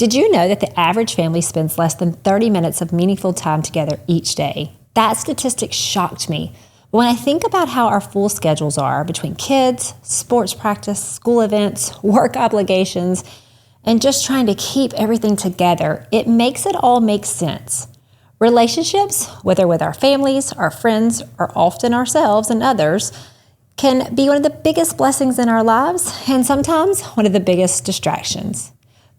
Did you know that the average family spends less than 30 minutes of meaningful time together each day? That statistic shocked me. But when I think about how our full schedules are between kids, sports practice, school events, work obligations, and just trying to keep everything together, it makes it all make sense. Relationships, whether with our families, our friends, or often ourselves and others, can be one of the biggest blessings in our lives and sometimes one of the biggest distractions.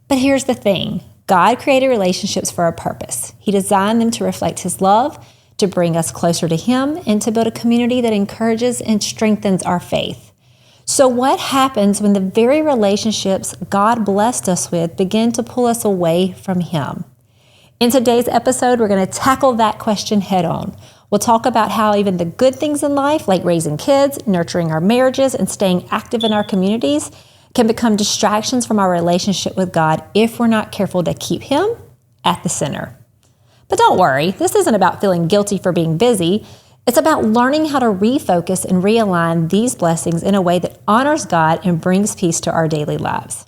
But here's the thing. God created relationships for a purpose. He designed them to reflect His love, to bring us closer to Him, and to build a community that encourages and strengthens our faith. So what happens when the very relationships God blessed us with begin to pull us away from Him? In today's episode, we're going to tackle that question head on. We'll talk about how even the good things in life, like raising kids, nurturing our marriages, and staying active in our communities, can become distractions from our relationship with God if we're not careful to keep Him at the center. But don't worry, this isn't about feeling guilty for being busy. It's about learning how to refocus and realign these blessings in a way that honors God and brings peace to our daily lives.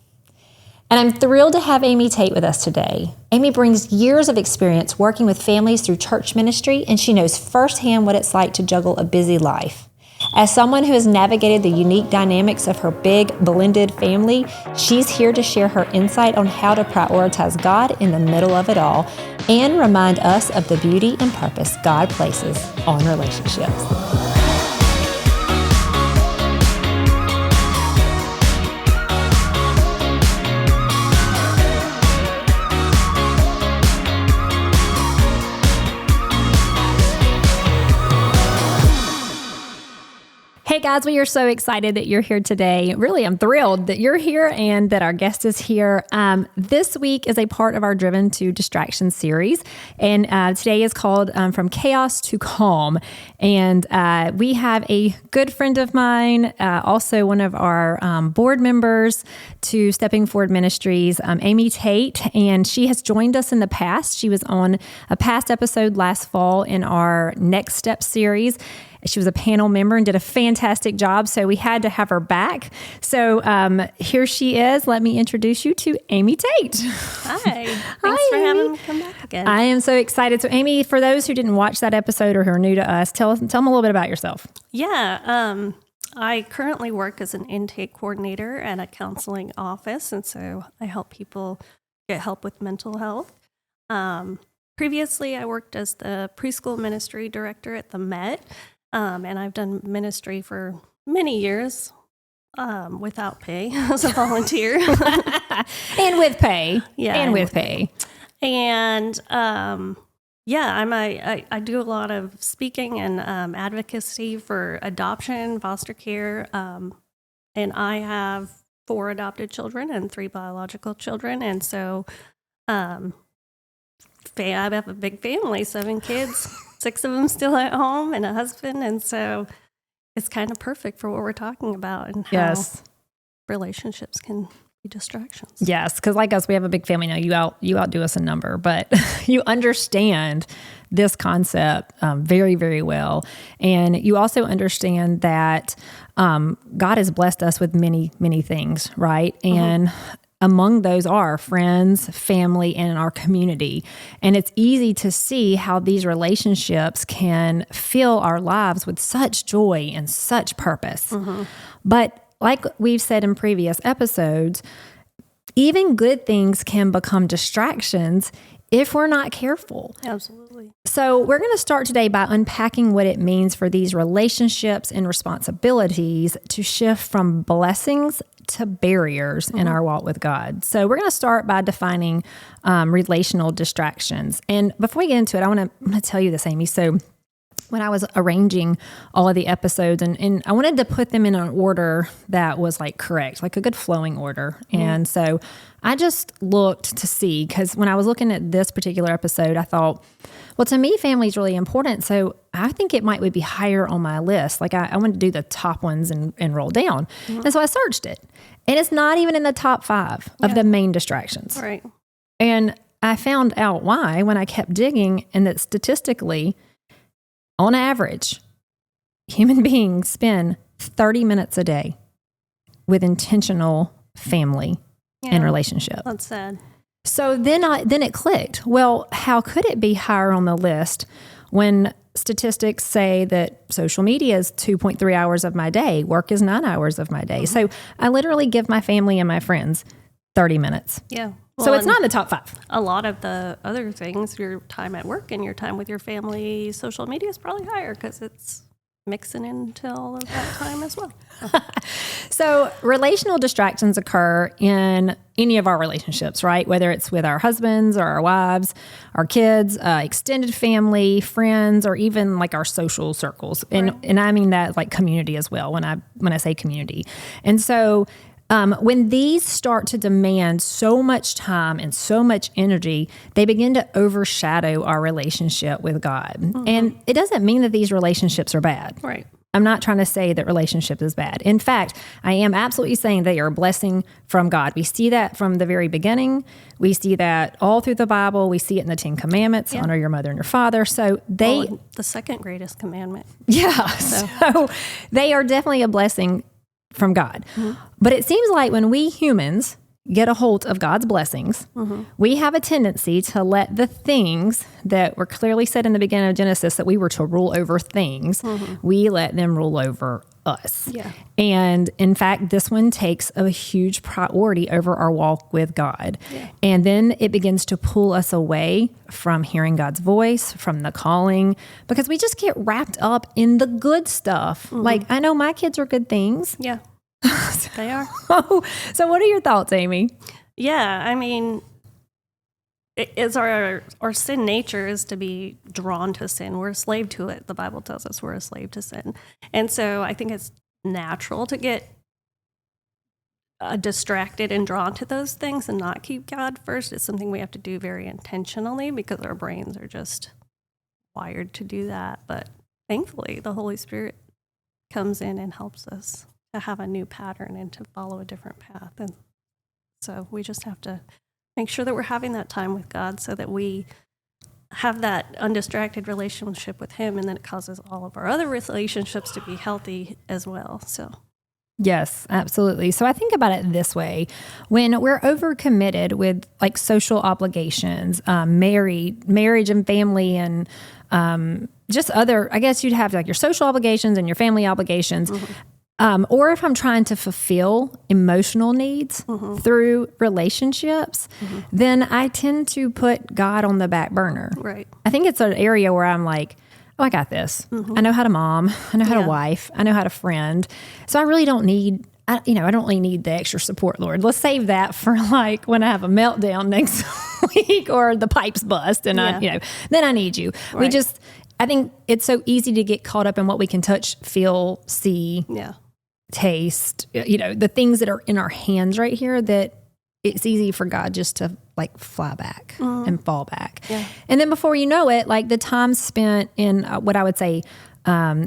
And I'm thrilled to have Amy Tate with us today. Amy brings years of experience working with families through church ministry, and she knows firsthand what it's like to juggle a busy life. As someone who has navigated the unique dynamics of her big, blended family, she's here to share her insight on how to prioritize God in the middle of it all and remind us of the beauty and purpose God places on relationships. Hey guys, we are so excited that you're here today. Really, I'm thrilled that you're here and that our guest is here. This week is a part of our Driven to Distraction series, and today is called From Chaos to Calm. And we have a good friend of mine, also one of our board members to Stepping Forward Ministries, Amy Tate, and she has joined us in the past. She was on a past episode last fall in our Next Step series. She was a panel member and did a fantastic job, so we had to have her back. So here she is. Let me introduce you to Amy Tate. Hi. Thanks for having me come back again. I am so excited. So Amy, for those who didn't watch that episode or who are new to us, tell them a little bit about yourself. Yeah. I currently work as an intake coordinator at a counseling office, and so I help people get help with mental health. Previously, I worked as the preschool ministry director at the Met. And I've done ministry for many years without pay as a volunteer. And with pay. Yeah. And with pay. And I do a lot of speaking and advocacy for adoption, foster care. And I have 4 adopted children and 3 biological children. And so I have a big family, 7 kids. 6 of them still at home and a husband. And so it's kind of perfect for what we're talking about and how relationships can be distractions. Yes, because like us, we have a big family now. You outdo us in number, but you understand this concept very, very well. And you also understand that God has blessed us with many, many things, right? Mm-hmm. And among those are friends, family, and our community. And it's easy to see how these relationships can fill our lives with such joy and such purpose. Mm-hmm. But like we've said in previous episodes, even good things can become distractions if we're not careful. Absolutely. So we're going to start today by unpacking what it means for these relationships and responsibilities to shift from blessings to barriers in our walk with God. So we're going to start by defining relational distractions. And before we get into it, I want to tell you this, Amy. So when I was arranging all of the episodes, and I wanted to put them in an order that was like correct, like a good flowing order. Mm-hmm. And so I just looked to see, because when I was looking at this particular episode, I thought, well, to me, family is really important. So I think it would be higher on my list. Like I wanted to do the top ones and roll down. Mm-hmm. And so I searched it. And it's not even in the top 5 of the main distractions. Right. And I found out why when I kept digging, and that statistically, on average, human beings spend 30 minutes a day with intentional family and relationship. That's sad. So then it clicked. Well, how could it be higher on the list when statistics say that social media is 2.3 hours of my day, work is 9 hours of my day. So I literally give my family and my friends 30 minutes. Yeah. So it's not in the top 5. A lot of the other things, your time at work and your time with your family, social media is probably higher because it's mixing into all of that time as well. So relational distractions occur in any of our relationships, right? Whether it's with our husbands or our wives, our kids, extended family, friends, or even like our social circles. And I mean that like community as well when I say community. And so when these start to demand so much time and so much energy, they begin to overshadow our relationship with God. And it doesn't mean that these relationships are bad. Right. I'm not trying to say that relationship is bad. In fact, I am absolutely saying they are a blessing from God. We see that from the very beginning. We see that all through the Bible. We see it in the 10 Commandments, honor your mother and your father. So the second greatest commandment. Yeah. So they are definitely a blessing from God. But it seems like when we humans get a hold of God's blessings, we have a tendency to let the things that were clearly said in the beginning of Genesis that we were to rule over things, we let them rule over us. Yeah. And in fact, this one takes a huge priority over our walk with God. Yeah. And then it begins to pull us away from hearing God's voice, from the calling, because we just get wrapped up in the good stuff. Like, I know my kids are good things. Yeah. They are. So what are your thoughts, Amy? Yeah, I mean, our sin nature is to be drawn to sin. We're a slave to it. The Bible tells us we're a slave to sin. And so I think it's natural to get distracted and drawn to those things and not keep God first. It's something we have to do very intentionally because our brains are just wired to do that. But thankfully, the Holy Spirit comes in and helps us to have a new pattern and to follow a different path. And so we just have to make sure that we're having that time with God so that we have that undistracted relationship with Him, and then it causes all of our other relationships to be healthy as well. So yes, absolutely. So I think about it this way. When we're overcommitted with like social obligations, marriage and family and just other, I guess you'd have like your social obligations and your family obligations. Or if I'm trying to fulfill emotional needs through relationships, then I tend to put God on the back burner. Right. I think it's an area where I'm like, oh, I got this. I know how to mom. I know how to wife. I know how to friend. So I really don't need, I don't really need the extra support, Lord. Let's save that for like when I have a meltdown next week or the pipes bust and then I need you. Right. I think it's so easy to get caught up in what we can touch, feel, see. Yeah. Taste, the things that are in our hands right here, that it's easy for God just to like fly back and fall back. Yeah. And then before you know it, like the time spent in what I would say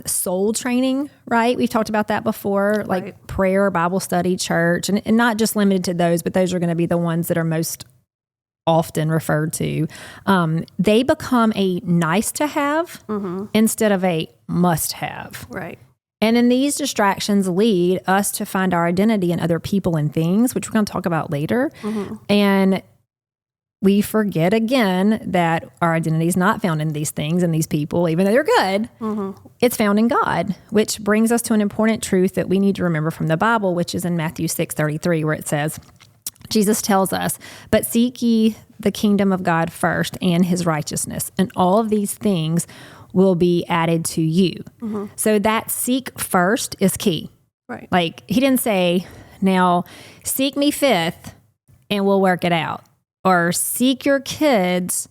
soul training, right? We've talked about that before, like prayer, Bible study, church, and not just limited to those, but those are going to be the ones that are most often referred to. They become a nice to have instead of a must have. Right. And then these distractions lead us to find our identity in other people and things, which we're going to talk about later. And we forget again that our identity is not found in these things and these people, even though they're good. It's found in God, which brings us to an important truth that we need to remember from the Bible, which is in Matthew 6:33, where it says, Jesus tells us, but seek ye the kingdom of God first and His righteousness, and all of these things will be added to you. So that seek first is key. Right. Like He didn't say, now seek me fifth and we'll work it out. Or seek your kids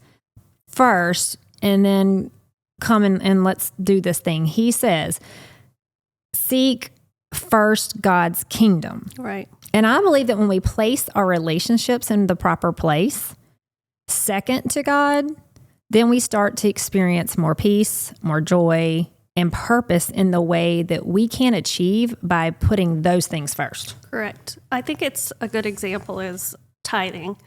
first and then come and let's do this thing. He says, seek first God's kingdom. Right. And I believe that when we place our relationships in the proper place, second to God, then we start to experience more peace, more joy, and purpose in the way that we can achieve by putting those things first. Correct. I think it's a good example is tithing.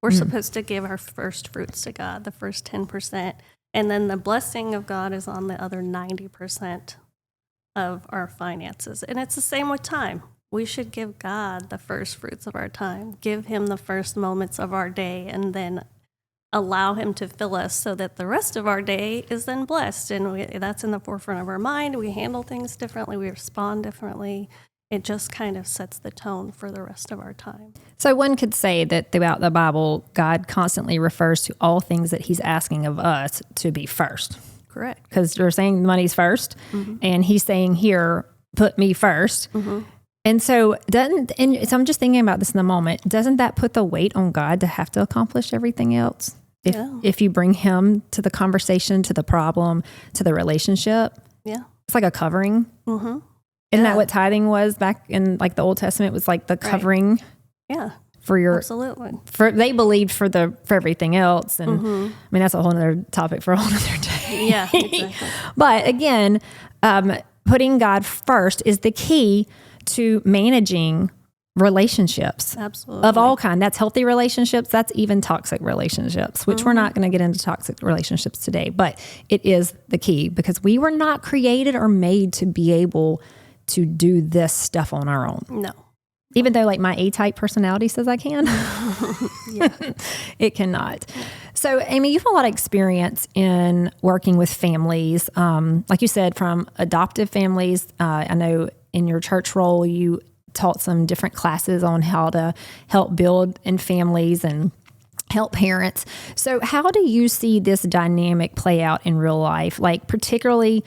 We're supposed to give our first fruits to God, the first 10%, and then the blessing of God is on the other 90% of our finances. And it's the same with time. we should give God the first fruits of our time, give him the first moments of our day, and then allow him to fill us so that the rest of our day is then blessed. And that's in the forefront of our mind. We handle things differently. We respond differently. It just kind of sets the tone for the rest of our time. So one could say that throughout the Bible, God constantly refers to all things that he's asking of us to be first. Correct. Because you're saying money's first, and he's saying here, put me first. And so so I'm just thinking about this in the moment. Doesn't that put the weight on God to have to accomplish everything else? If you bring him to the conversation, to the problem, to the relationship, it's like a covering. Isn't that what tithing was back in like the Old Testament? It was like the covering. For your absolutely. They believed for everything else, and I mean that's a whole other topic for a whole other day. Yeah, exactly. But again, putting God first is the key to managing relationships. Absolutely. Of all kind. That's healthy relationships. That's even toxic relationships, which we're not going to get into toxic relationships today, but it is the key because we were not created or made to be able to do this stuff on our own. No. Even though like my A-type personality says I can, it cannot. So Amy, you have a lot of experience in working with families. Like you said, from adoptive families. I know in your church role, you taught some different classes on how to help build in families and help parents. So how do you see this dynamic play out in real life? Like particularly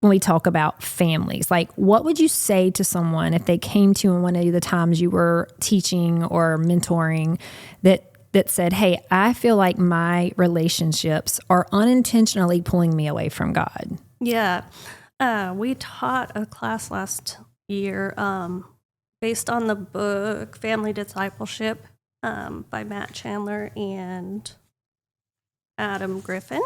when we talk about families, like what would you say to someone if they came to you in one of the times you were teaching or mentoring that said, hey, I feel like my relationships are unintentionally pulling me away from God? Yeah. We taught a class last year based on the book Family Discipleship by Matt Chandler and Adam Griffin.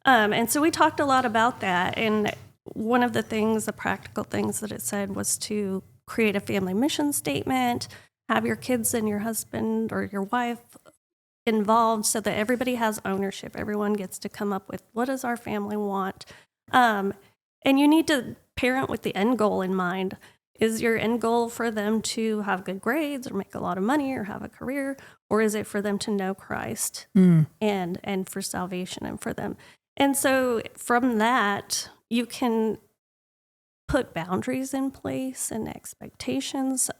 And so we talked a lot about that. And one of the things, the practical things that it said was to create a family mission statement, have your kids and your husband or your wife involved so that everybody has ownership. Everyone gets to come up with, what does our family want? And you need to parent with the end goal in mind. Is your end goal for them to have good grades or make a lot of money or have a career? Or is it for them to know Christ and for salvation and for them? And so from that, you can put boundaries in place and expectations.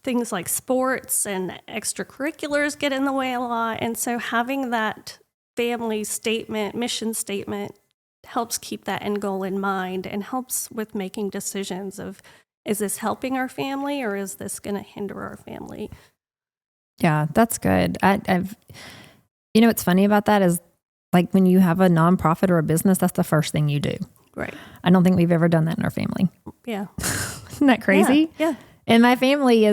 Things like sports and extracurriculars get in the way a lot. And so having that family statement, mission statement, helps keep that end goal in mind and helps with making decisions of, is this helping our family or is this going to hinder our family? Yeah, that's good. I've what's funny about that is like when you have a nonprofit or a business, that's the first thing you do. Right. I don't think we've ever done that in our family. Yeah. Isn't that crazy? Yeah. And my family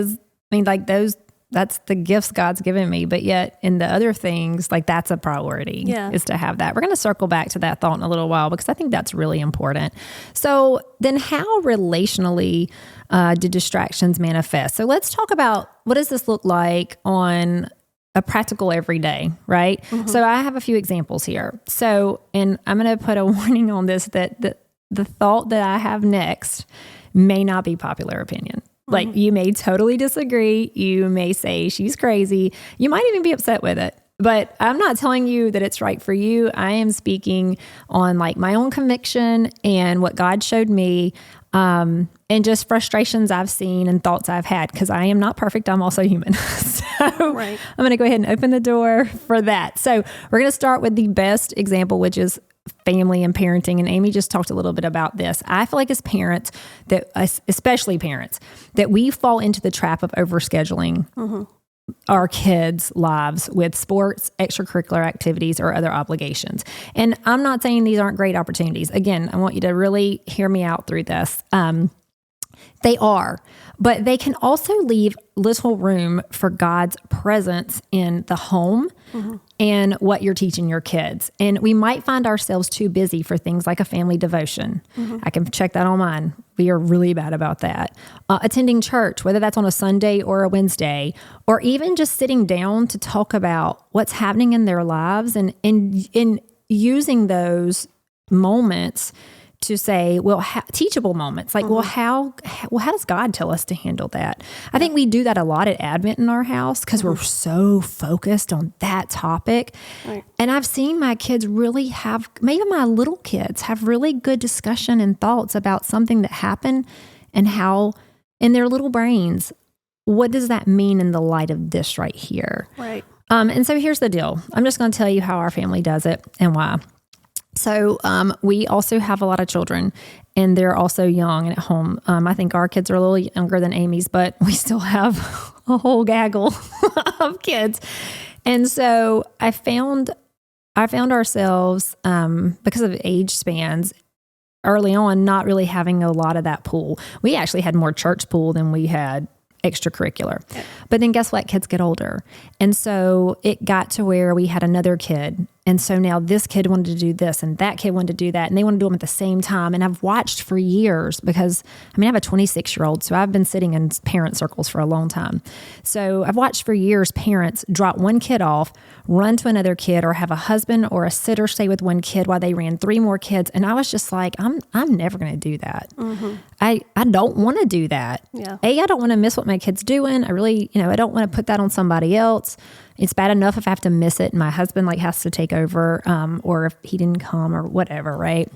that's the gifts God's given me. But yet in the other things, like that's a priority is to have that. We're going to circle back to that thought in a little while because I think that's really important. So then how relationally do distractions manifest? So let's talk about what does this look like on a practical everyday, right? So I have a few examples here. So, and I'm going to put a warning on this that the thought that I have next may not be popular opinion. Like you may totally disagree. You may say she's crazy. You might even be upset with it. But I'm not telling you that it's right for you. I am speaking on like my own conviction and what God showed me and just frustrations I've seen and thoughts I've had because I am not perfect. I'm also human. I'm going to go ahead and open the door for that. So we're going to start with the best example, which is family and parenting. And Amy just talked a little bit about this. I feel like as parents, that especially parents, that we fall into the trap of overscheduling our kids' lives with sports, extracurricular activities, or other obligations. And I'm not saying these aren't great opportunities. Again, I want you to really hear me out through this. They are, but they can also leave little room for God's presence in the home and what you're teaching your kids. And we might find ourselves too busy for things like a family devotion. I can check that on mine. We are really bad about that. Attending church, whether that's on a Sunday or a Wednesday, or even just sitting down to talk about what's happening in their lives and using those moments to say, well, teachable moments. Like, well, how does God tell us to handle that? I think we do that a lot at Advent in our house because we're so focused on that topic. Right. And I've seen my kids really maybe my little kids have really good discussion and thoughts about something that happened and how in their little brains, what does that mean in the light of this right here? Right. And so here's the deal. I'm just going to tell you how our family does it and why. So we also have a lot of children, and they're also young at home. I think our kids are a little younger than Amy's, but we still have a whole gaggle of kids. And so I found ourselves, because of age spans, early on, not really having a lot of that pool. We actually had more church pool than we had extracurricular. Yeah. But then guess what? Kids get older. And so it got to where we had another kid. And so now this kid wanted to do this and that kid wanted to do that. And they want to do them at the same time. And I've watched for years because, I have a 26-year-old, so I've been sitting in parent circles for a long time. So I've watched for years parents drop one kid off, run to another kid, or have a husband or a sitter stay with one kid while they ran 3 more kids. And I was just like, I'm never going to do that. Mm-hmm. I don't want to do that. Yeah. I don't want to miss what my kid's doing. I really, I don't want to put that on somebody else. It's bad enough if I have to miss it and my husband has to take over, or if he didn't come or whatever. Right.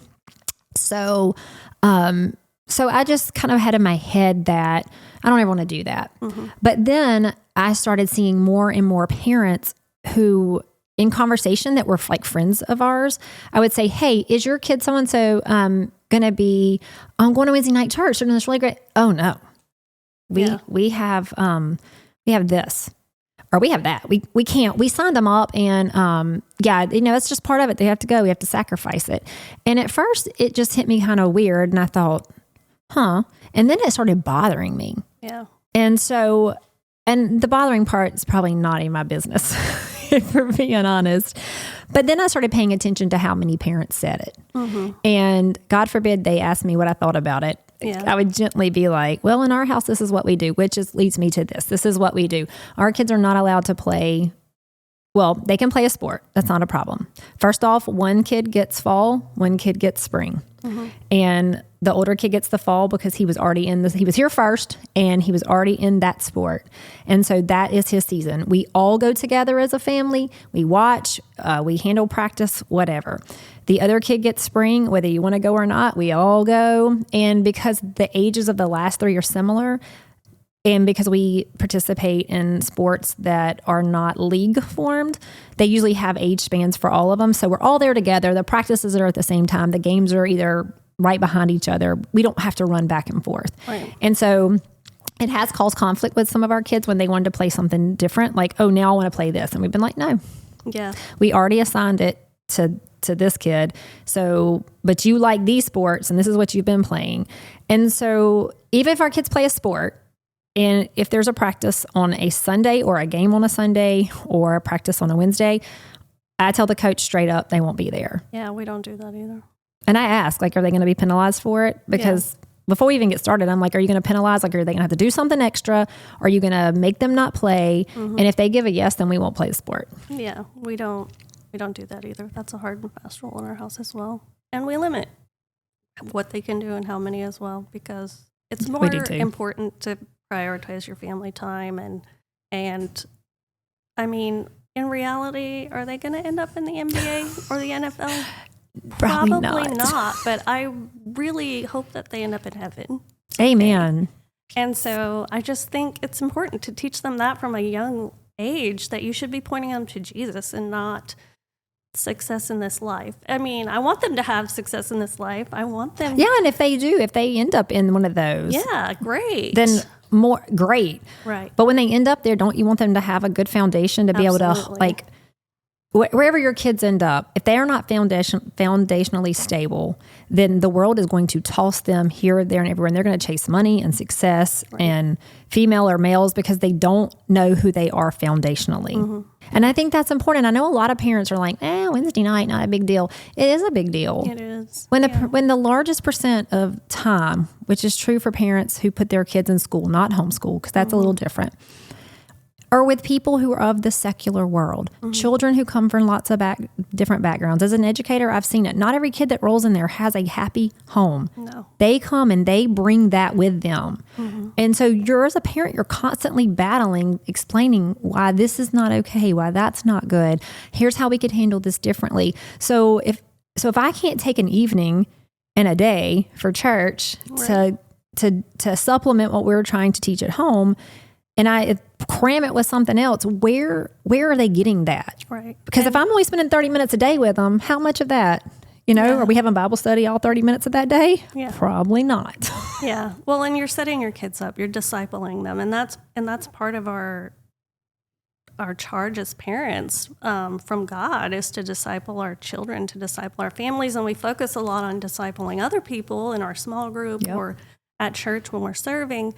So I just kind of had in my head that I don't ever want to do that. Mm-hmm. But then I started seeing more and more parents who, in conversation that were like friends of ours, I would say, hey, is your kid so-and-so going to be going to Wednesday night church? They're doing this really great. Oh no, we have this. Or we have that. We can't. We signed them up, and it's just part of it. They have to go. We have to sacrifice it. And at first, it just hit me kind of weird, and I thought, huh. And then it started bothering me. Yeah. And so, and the bothering part is probably not in my business, if we're being honest. But then I started paying attention to how many parents said it, and God forbid they asked me what I thought about it. Yeah. I would gently be like, well, in our house, this is what we do, which leads me to this. This is what we do. Our kids are not allowed to play. Well, they can play a sport. That's not a problem. First off, one kid gets fall, one kid gets spring. Mm-hmm. And the older kid gets the fall because he was already he was here first and he was already in that sport. And so that is his season. We all go together as a family. We watch, we handle practice, whatever. The other kid gets spring, whether you want to go or not, we all go. And because the ages of the last 3 are similar, and because we participate in sports that are not league formed, they usually have age spans for all of them. So we're all there together. The practices are at the same time. The games are either right behind each other. We don't have to run back and forth. Right. And so it has caused conflict with some of our kids when they wanted to play something different. Like, oh, now I want to play this. And we've been like, no. Yeah. We already assigned it to this kid. So, but you like these sports and this is what you've been playing. And so even if our kids play a sport, and if there's a practice on a Sunday or a game on a Sunday or a practice on a Wednesday, I tell the coach straight up they won't be there. Yeah, we don't do that either. And I ask, like, are they going to be penalized for it? Because before we even get started, I'm like, are you going to penalize? Like, are they going to have to do something extra? Are you going to make them not play? Mm-hmm. And if they give a yes, then we won't play the sport. Yeah, we don't do that either. That's a hard and fast rule in our house as well. And we limit what they can do and how many as well, because it's more important to prioritize your family time. And I mean, in reality, are they going to end up in the NBA or the NFL? Probably not. But I really hope that they end up in heaven. Amen. And so I just think it's important to teach them that from a young age, that you should be pointing them to Jesus and not success in this life. I mean, I want them to have success in this life. I want them. Yeah, and if they end up in one of those. Yeah, great. Then more great. Right. But when they end up there, don't you want them to have a good foundation to be able to, like, wherever your kids end up, if they are not foundationally stable, then the world is going to toss them here, there, and everywhere. And they're going to chase money and success and female or males because they don't know who they are foundationally. Mm-hmm. And I think that's important. I know a lot of parents are like, Wednesday night, not a big deal. It is a big deal. It is. When the largest percent of time, which is true for parents who put their kids in school, not homeschool, because that's a little different, or with people who are of the secular world, children who come from lots of different backgrounds. As an educator, I've seen it. Not every kid that rolls in there has a happy home. No. They come and they bring that with them. And so as a parent, you're constantly battling, explaining why this is not okay, why that's not good. Here's how we could handle this differently. So if I can't take an evening and a day for church to supplement what we're trying to teach at home, and I cram it with something else, where are they getting that? Right. Because if I'm only spending 30 minutes a day with them, how much of that, are we having Bible study all 30 minutes of that day? Yeah. Probably not. Yeah. Well, and you're setting your kids up, you're discipling them. And that's part of our charge as parents from God, is to disciple our children, to disciple our families. And we focus a lot on discipling other people in our small group or at church when we're serving,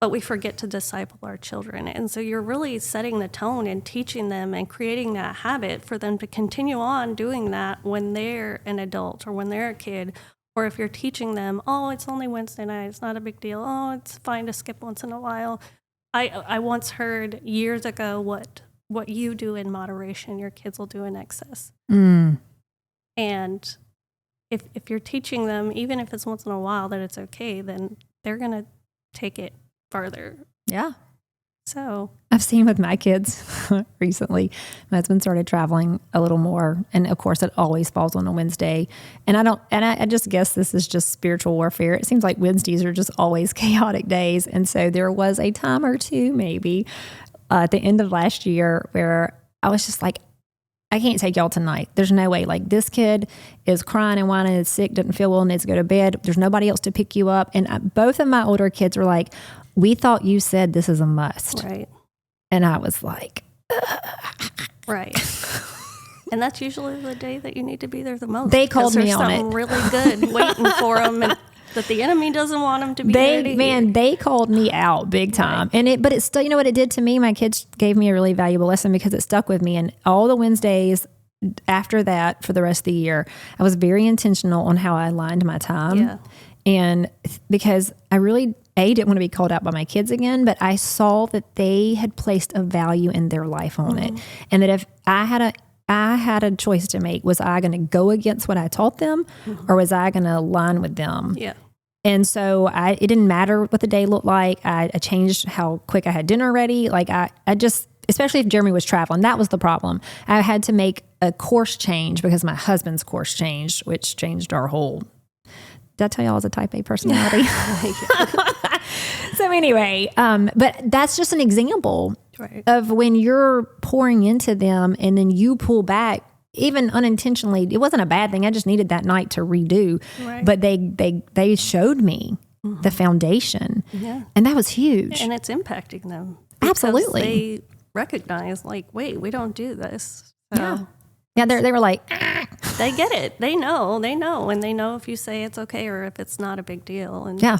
but we forget to disciple our children. And so you're really setting the tone and teaching them and creating that habit for them to continue on doing that when they're an adult or when they're a kid. Or if you're teaching them, oh, it's only Wednesday night, it's not a big deal. Oh, it's fine to skip once in a while. I once heard years ago, what you do in moderation, your kids will do in excess. And if you're teaching them, even if it's once in a while, that it's okay, then they're going to take it further. Yeah. So I've seen with my kids recently, my husband started traveling a little more. And of course it always falls on a Wednesday. And I just guess this is just spiritual warfare. It seems like Wednesdays are just always chaotic days. And so there was a time or two, maybe at the end of last year, where I was just like, I can't take y'all tonight. There's no way. Like, this kid is crying and whining, is sick, doesn't feel well, needs to go to bed. There's nobody else to pick you up. And both of my older kids were like, we thought you said this is a must. Right. And I was like, right. And that's usually the day that you need to be there the most. They called me on it. There's something really good waiting for them, and that the enemy doesn't want them to be there to hear. They called me out big time. Right. But it still, you know what it did to me? My kids gave me a really valuable lesson, because it stuck with me. And all the Wednesdays after that, for the rest of the year, I was very intentional on how I aligned my time. Yeah. And because I really, didn't want to be called out by my kids again, but I saw that they had placed a value in their life on it. And that if I had a choice to make, was I going to go against what I taught them, or was I going to align with them? Yeah. And so it didn't matter what the day looked like. I changed how quick I had dinner ready. Like I just, especially if Jeremy was traveling, that was the problem. I had to make a course change because my husband's course changed, which changed our whole. Did I tell y'all I was a type A personality? So anyway, but that's just an example of when you're pouring into them and then you pull back, even unintentionally. It wasn't a bad thing. I just needed that night to redo. Right. But they showed me the foundation. Yeah. And that was huge. And it's impacting them. Absolutely. They recognize, like, wait, we don't do this. So. Yeah. Yeah, they were like, they get it. They know, and they know if you say it's okay or if it's not a big deal. And yeah.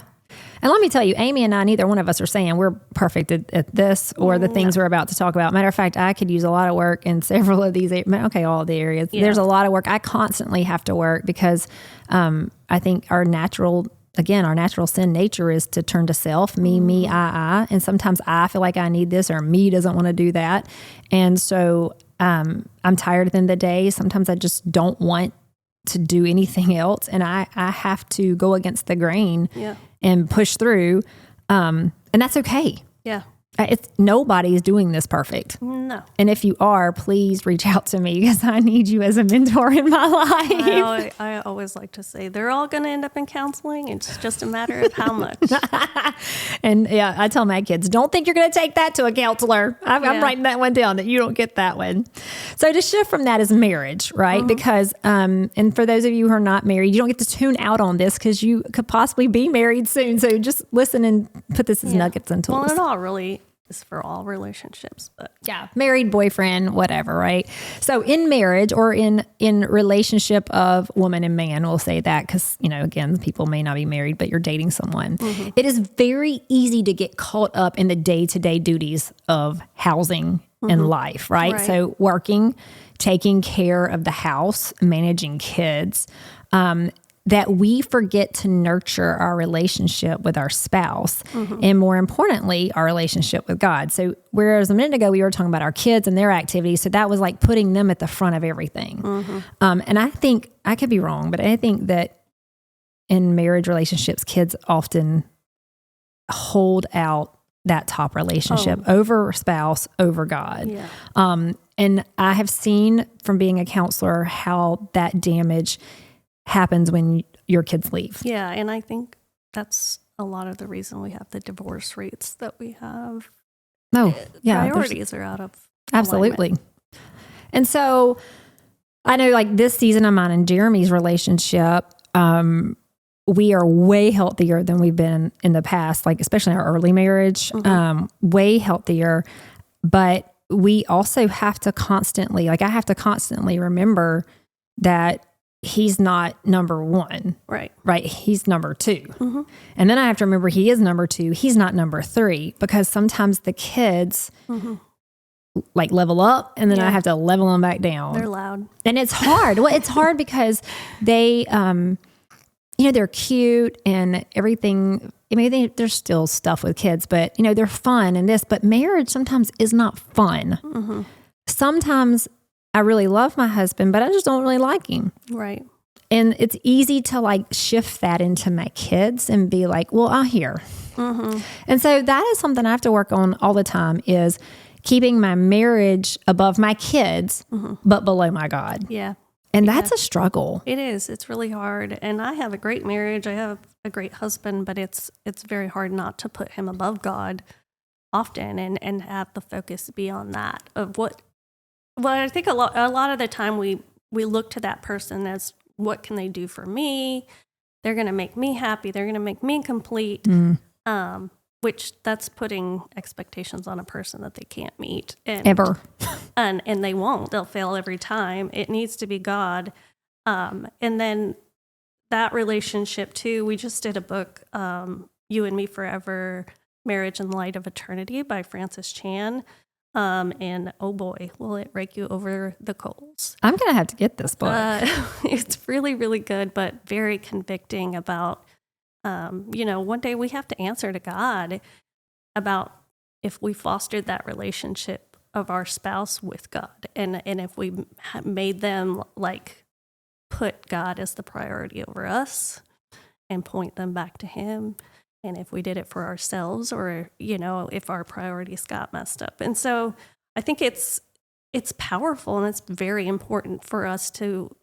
And let me tell you, Amy and I, neither one of us are saying we're perfect at this or the things we're about to talk about. Matter of fact, I could use a lot of work in several of these, all the areas. Yeah. There's a lot of work. I constantly have to work because I think our natural sin nature is to turn to self, me, I. And sometimes I feel like I need this, or me doesn't want to do that. And so I'm tired at the end of the day. Sometimes I just don't want to do anything else. And I have to go against the grain and push through. And that's okay. Yeah. Nobody is doing this perfect. No. And if you are, please reach out to me, because I need you as a mentor in my life. I always like to say they're all going to end up in counseling. It's just a matter of how much. And yeah, I tell my kids, don't think you're going to take that to a counselor. I'm writing that one down, that you don't get that one. So to shift from that is marriage, right? Because, and for those of you who are not married, you don't get to tune out on this because you could possibly be married soon. So just listen and put this as nuggets and tools. Well, it all really is for all relationships, but married, boyfriend, whatever, right? So in marriage, or in relationship of woman and man, we'll say that because, again, people may not be married, but you're dating someone. It is very easy to get caught up in the day-to-day duties of housing and life, right? So working, taking care of the house, managing kids. that we forget to nurture our relationship with our spouse and, more importantly, our relationship with God. So whereas a minute ago we were talking about our kids and their activities, so that was like putting them at the front of everything. And I think, I could be wrong, but I think that in marriage relationships, kids often hold out that top relationship over spouse, over God. Yeah. And I have seen from being a counselor how that damage happens when your kids leave. Yeah, and I think that's a lot of the reason we have the divorce rates that we have. Oh, yeah. Priorities are out of absolutely. alignment. And so I know like this season of mine and Jeremy's relationship, we are way healthier than we've been in the past, like especially in our early marriage, way healthier. But we also have to constantly, like I have to constantly remember that he's not number one. Right. He's number two. And then I have to remember he is number two. He's not number three, because sometimes the kids like level up and then I have to level them back down. They're loud. And it's hard. Well, it's hard because they, they're cute and everything. I mean, there's still stuff with kids, but they're fun and this, but marriage sometimes is not fun. Sometimes I really love my husband, but I just don't really like him. Right. And it's easy to like shift that into my kids and be like, well, I'll hear. And so that is something I have to work on all the time, is keeping my marriage above my kids, but below my God. Yeah. And that's a struggle. It is. It's really hard. And I have a great marriage. I have a great husband, but it's very hard not to put him above God often and have the focus be on that of what. Well, I think a lot of the time we look to that person as, what can they do for me? They're going to make me happy. They're going to make me complete. Which that's putting expectations on a person that they can't meet. Ever. And they won't. They'll fail every time. It needs to be God. And then that relationship too, we just did a book, You and Me Forever, Marriage in the Light of Eternity by Francis Chan. And oh boy, will it rake you over the coals. I'm going to have to get this book. It's really, really good, but very convicting about, one day we have to answer to God about if we fostered that relationship of our spouse with God. And if we made them like put God as the priority over us and point them back to Him. And if we did it for ourselves, or, if our priorities got messed up. And so I think it's powerful, and it's very important for us to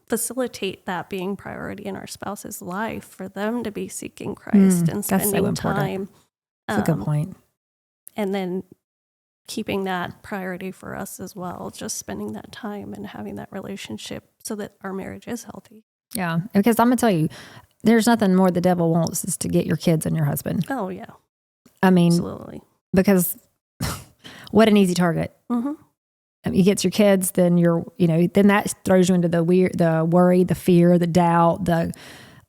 facilitate that being priority in our spouse's life, for them to be seeking Christ and spending time. That's a good point. And then keeping that priority for us as well, just spending that time and having that relationship so that our marriage is healthy. Yeah, because I'm going to tell you, there's nothing more the devil wants is to get your kids and your husband. Oh, yeah. I mean, absolutely. Because what an easy target. I mean, he gets your kids, then then that throws you into the worry, the fear, the doubt, the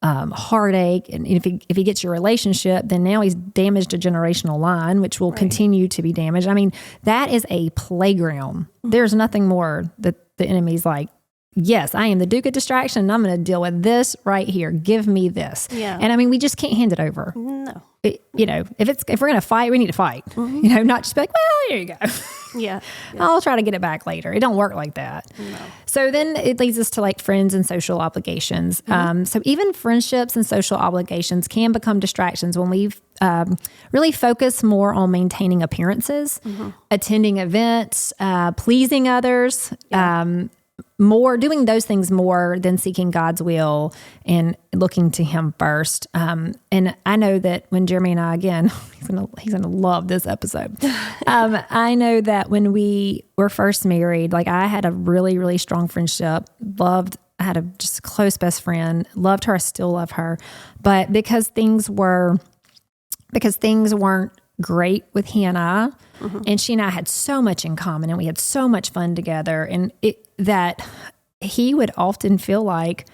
heartache. And if he gets your relationship, then now he's damaged a generational line, which will continue to be damaged. I mean, that is a playground. There's nothing more that the enemy's like, yes, I am the Duke of Distraction, and I'm going to deal with this right here. Give me this. Yeah. And I mean, we just can't hand it over. No. If we're going to fight, we need to fight. Not just be like, well, here you go. Yeah. I'll try to get it back later. It don't work like that. No. So then it leads us to like friends and social obligations. So even friendships and social obligations can become distractions when we've really focus more on maintaining appearances, attending events, pleasing others, doing those things more than seeking God's will and looking to Him first. And I know that when Jeremy and I, again, he's gonna love this episode. I know that when we were first married, like I had a really, really strong friendship. I had a just close best friend. Loved her. I still love her. But because things weren't great with he and I, and she and I had so much in common, and we had so much fun together, and that he would often feel like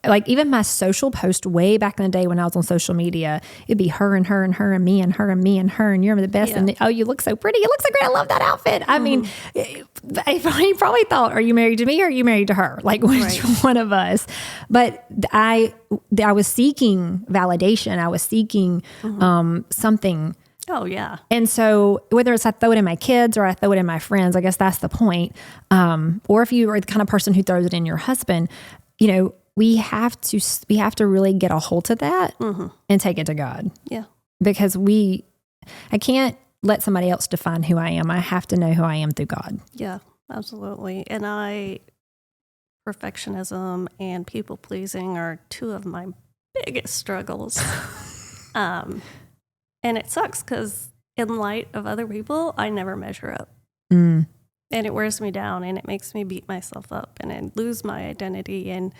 like even my social post way back in the day when I was on social media, it'd be her and her and her and me and her and me and her and you're the best. Yeah. And oh, you look so pretty. You look so great. I love that outfit. I mean, he probably thought, are you married to me or are you married to her? Like which one of us? But I was seeking validation. I was seeking something. Oh, yeah. And so whether it's I throw it in my kids or I throw it in my friends, I guess that's the point. Or if you are the kind of person who throws it in your husband, we have to really get a hold of that and take it to God. Yeah. Because I can't let somebody else define who I am. I have to know who I am through God. Yeah, absolutely. And perfectionism and people pleasing are two of my biggest struggles. And it sucks because in light of other people, I never measure up. And it wears me down and it makes me beat myself up and I lose my identity. And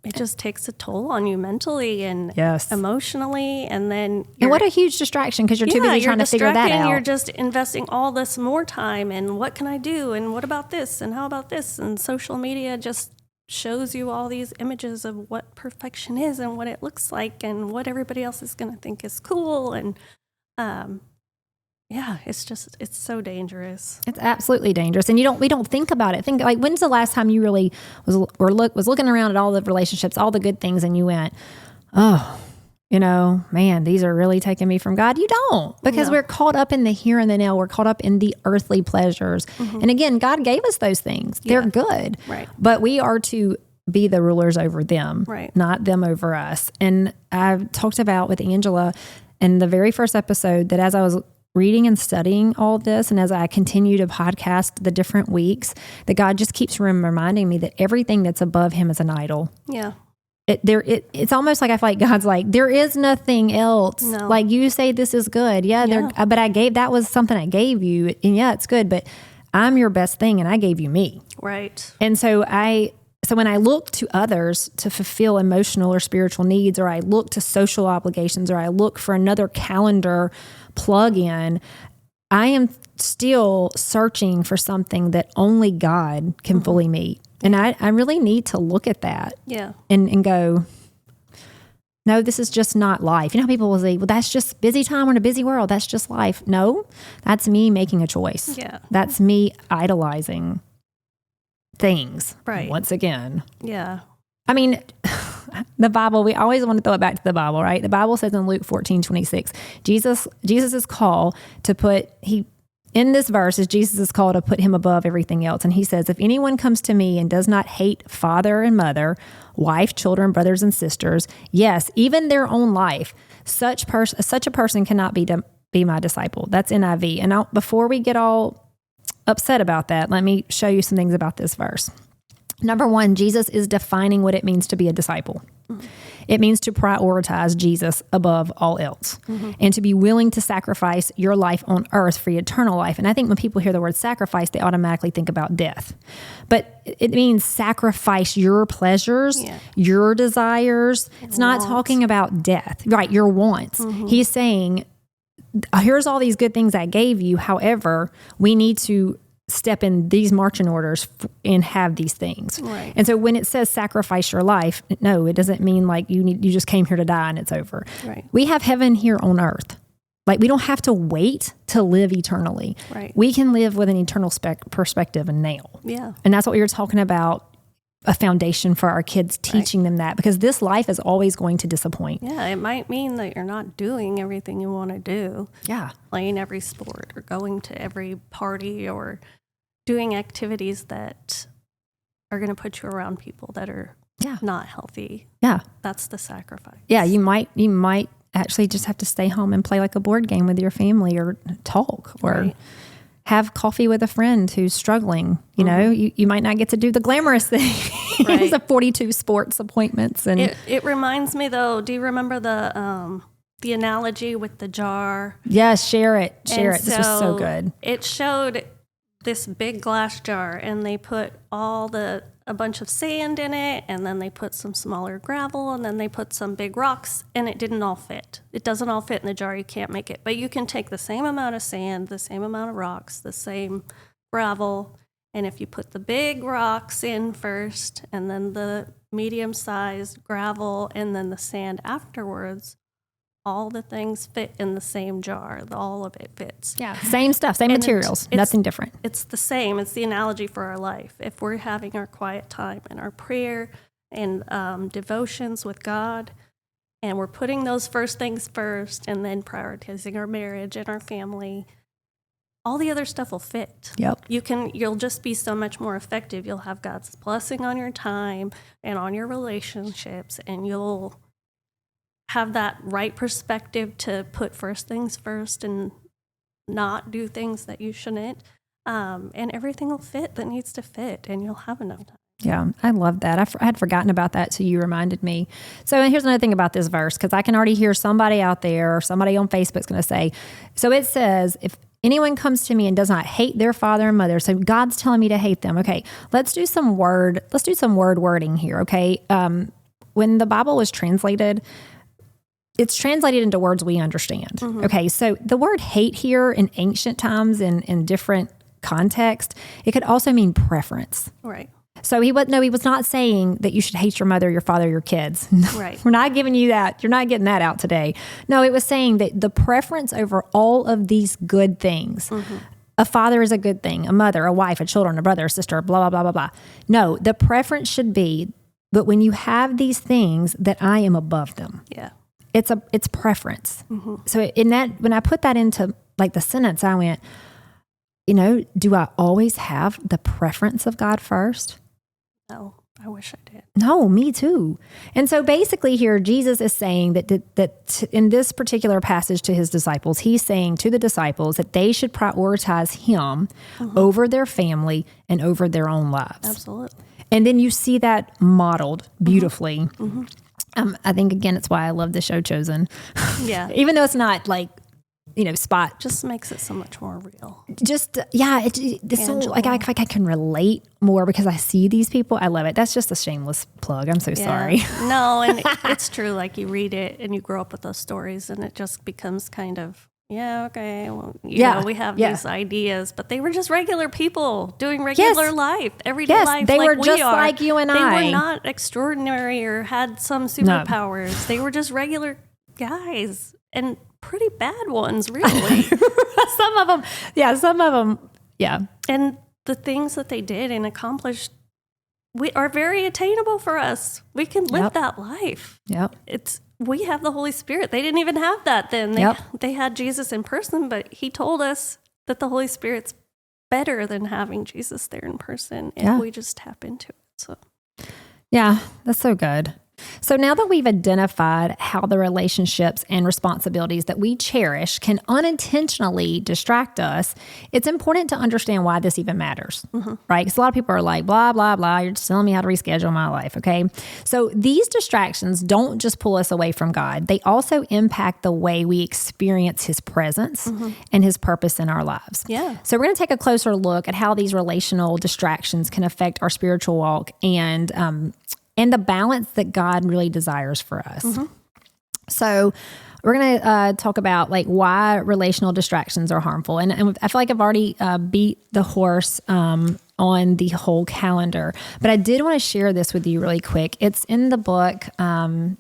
it just takes a toll on you mentally and emotionally. And then what a huge distraction because you're too busy trying to figure that out. You're just investing all this more time and what can I do? And what about this? And how about this? And social media just shows you all these images of what perfection is and what it looks like and what everybody else is going to think is cool. And it's so dangerous. It's absolutely dangerous. And we don't think about it. Think like, when's the last time you really was looking around at all the relationships, all the good things, and you went, oh, man, these are really taking me from God. You don't, because we're caught up in the here and the now. We're caught up in the earthly pleasures. And again, God gave us those things. They're good. Right. But we are to be the rulers over them, not them over us. And I've talked about with Angela in the very first episode that as I was reading and studying all of this, and as I continue to podcast the different weeks, that God just keeps reminding me that everything that's above him is an idol. Yeah. It's almost like I feel like God's like, there is nothing else. No. Like you say, this is good. But that was something I gave you. And it's good, but I'm your best thing and I gave you me. Right. And so when I look to others to fulfill emotional or spiritual needs, or I look to social obligations, or I look for another calendar plug-in, I am still searching for something that only God can fully meet. And I really need to look at that and go, no, this is just not life. How people will say, well, that's just busy time. We're in a busy world. That's just life. No, that's me making a choice. Yeah. That's me idolizing things. Right. Once again. Yeah. I mean, the Bible, we always want to throw it back to the Bible, right? The Bible says in Luke 14:26, Jesus' call to in this verse is Jesus' call to put him above everything else. And he says, if anyone comes to me and does not hate father and mother, wife, children, brothers and sisters, yes, even their own life, such a person cannot be my disciple. That's NIV. And before we get all upset about that, let me show you some things about this verse. Number one, Jesus is defining what it means to be a disciple. Mm-hmm. It means to prioritize Jesus above all else and to be willing to sacrifice your life on earth for eternal life. And I think when people hear the word sacrifice, they automatically think about death. But it means sacrifice your pleasures, your desires. It's not talking about death, right? Your wants. Mm-hmm. He's saying, here's all these good things I gave you. However, we need to step in these marching orders and have these things. Right. And so when it says sacrifice your life, no, it doesn't mean like you just came here to die and it's over. Right. We have heaven here on earth. Like we don't have to wait to live eternally. Right. We can live with an eternal perspective and now. Yeah. And that's what we were talking about, a foundation for our kids, teaching them that, because this life is always going to disappoint. Yeah, it might mean that you're not doing everything you want to do. Yeah. Playing every sport or going to every party or doing activities that are going to put you around people that are not healthy. Yeah. That's the sacrifice. Yeah, you might actually just have to stay home and play like a board game with your family or talk or have coffee with a friend who's struggling. You know, you might not get to do the glamorous thing. Right. The 42 sports appointments. And it reminds me though, do you remember the analogy with the jar? Yes, share it. This was so good. It showed this big glass jar and they put a bunch of sand in it, and then they put some smaller gravel, and then they put some big rocks, and it didn't all fit. It doesn't all fit in the jar. You can't make it. But you can take the same amount of sand, the same amount of rocks, the same gravel, and if you put the big rocks in first and then the medium-sized gravel, and then the sand afterwards, all the things fit in the same jar. All of it fits. Yeah, same stuff, same materials, nothing different. It's the same. It's the analogy for our life. If we're having our quiet time and our prayer and devotions with God, and we're putting those first things first and then prioritizing our marriage and our family, all the other stuff will fit. Yep. You'll just be so much more effective. You'll have God's blessing on your time and on your relationships, and you'll have that right perspective to put first things first and not do things that you shouldn't. And everything will fit that needs to fit, and you'll have enough time. Yeah, I love that. I had forgotten about that, so you reminded me. So here's another thing about this verse, because I can already hear somebody out there or somebody on Facebook's going to say, so it says, if anyone comes to me and does not hate their father and mother, so God's telling me to hate them. Okay, let's do some wording here, okay? When the Bible was translated, it's translated into words we understand. Mm-hmm. Okay, so the word hate here in ancient times in different context, it could also mean preference. Right. So he was not saying that you should hate your mother, your father, your kids. Right. We're not giving you that. You're not getting that out today. No, it was saying that the preference over all of these good things. Mm-hmm. A father is a good thing, a mother, a wife, a children, a brother, a sister, blah, blah, blah, blah, blah. No, the preference should be, but when you have these things, that I am above them. Yeah. It's preference. Mm-hmm. So when I put that into like the sentence, I went, do I always have the preference of God first? No, I wish I did. No, me too. And so basically here, Jesus is saying that in this particular passage to his disciples, he's saying to the disciples that they should prioritize him mm-hmm. over their family and over their own lives. Absolutely. And then you see that modeled beautifully. Mm-hmm. I think, again, it's why I love the show Chosen. Yeah. Even though it's not like, spot. Just makes it so much more real. Just, yeah. It's so, like, I can relate more because I see these people. I love it. That's just a shameless plug. I'm so sorry. No, and it's true. Like, you read it and you grow up with those stories and it just becomes kind of, okay. Well, you know, we have these ideas, but they were just regular people doing regular life, everyday life. They like were just we are. like you and I. They were not extraordinary or had some superpowers. No. They were just regular guys and pretty bad ones, really. Some of them. Yeah. And the things that they did and accomplished are very attainable for us. We can live that life. Yep. We have the Holy Spirit. They didn't even have that then. They had Jesus in person, but he told us that the Holy Spirit's better than having Jesus there in person. And we just tap into it. So, yeah, that's so good. So now that we've identified how the relationships and responsibilities that we cherish can unintentionally distract us, it's important to understand why this even matters, right? Because a lot of people are like, blah, blah, blah, you're just telling me how to reschedule my life, okay? So these distractions don't just pull us away from God. They also impact the way we experience his presence and his purpose in our lives. Yeah. So we're going to take a closer look at how these relational distractions can affect our spiritual walk and the balance that God really desires for us. So we're going to talk about like why relational distractions are harmful. And I feel like I've already beat the horse on the whole calendar, but I did want to share this with you really quick. It's in the book,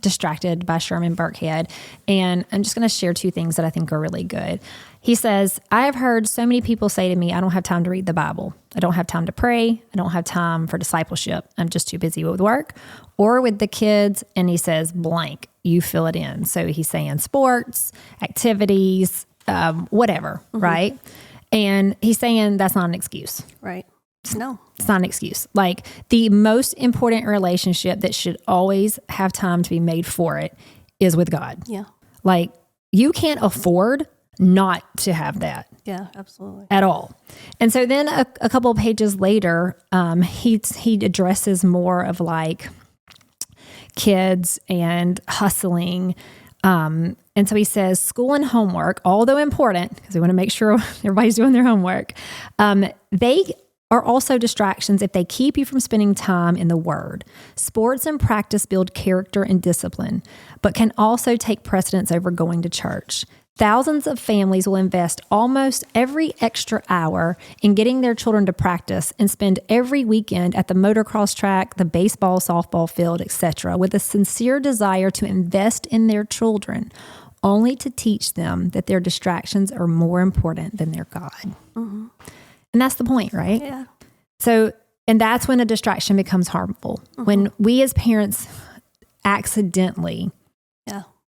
Distracted by Sherman Burkhead. And I'm just going to share two things that I think are really good. He says, I have heard so many people say to me, I don't have time to read the Bible. I don't have time to pray. I don't have time for discipleship. I'm just too busy with work or with the kids. And he says, blank, you fill it in. So he's saying sports, activities, whatever, right? And he's saying that's not an excuse. Right. No. It's not an excuse. Like the most important relationship that should always have time to be made for it is with God. Yeah. Like you can't afford not to have that. Yeah, absolutely. At all. And so then a couple of pages later, he addresses more of like kids and hustling. And so he says, school and homework, although important, because we want to make sure everybody's doing their homework, they are also distractions if they keep you from spending time in the Word. Sports and practice build character and discipline, but can also take precedence over going to church. Thousands of families will invest almost every extra hour in getting their children to practice and spend every weekend at the motocross track, the baseball, softball field, etc., with a sincere desire to invest in their children, only to teach them that their distractions are more important than their God. Mm-hmm. And that's the point, right? Yeah. So, and that's when a distraction becomes harmful. Mm-hmm. When we as parents accidentally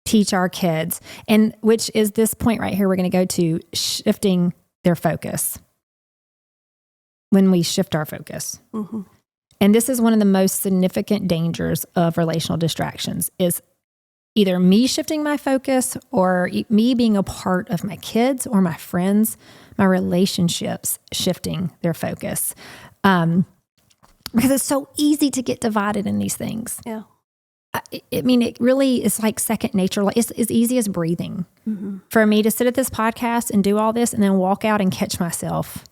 teach our kids, and which is this point right here we're going to go to, shifting their focus. When we shift our focus. Mm-hmm. And this is one of the most significant dangers of relational distractions, is either me shifting my focus or me being a part of my kids or my friends, my relationships shifting their focus. Because it's so easy to get divided in these things. Yeah. I mean, it really is like second nature. Like it's as easy as breathing. Mm-hmm. For me to sit at this podcast and do all this and then walk out and catch myself.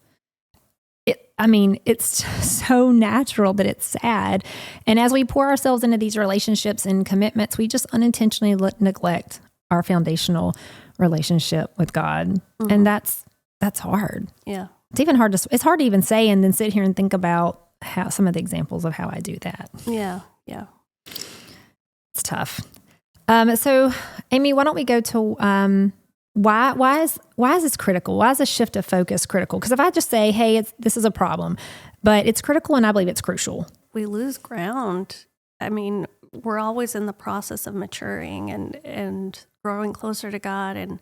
It's so natural that it's sad. And as we pour ourselves into these relationships and commitments, we just unintentionally neglect our foundational relationship with God. Mm-hmm. And that's hard. Yeah. It's hard to even say and then sit here and think about how some of the examples of how I do that. Yeah. Yeah. It's tough. So Amy, why don't we go to, why is this critical? Why is a shift of focus critical? Because if I just say, hey, this is a problem, but it's critical and I believe it's crucial. We lose ground. I mean, we're always in the process of maturing and growing closer to God and,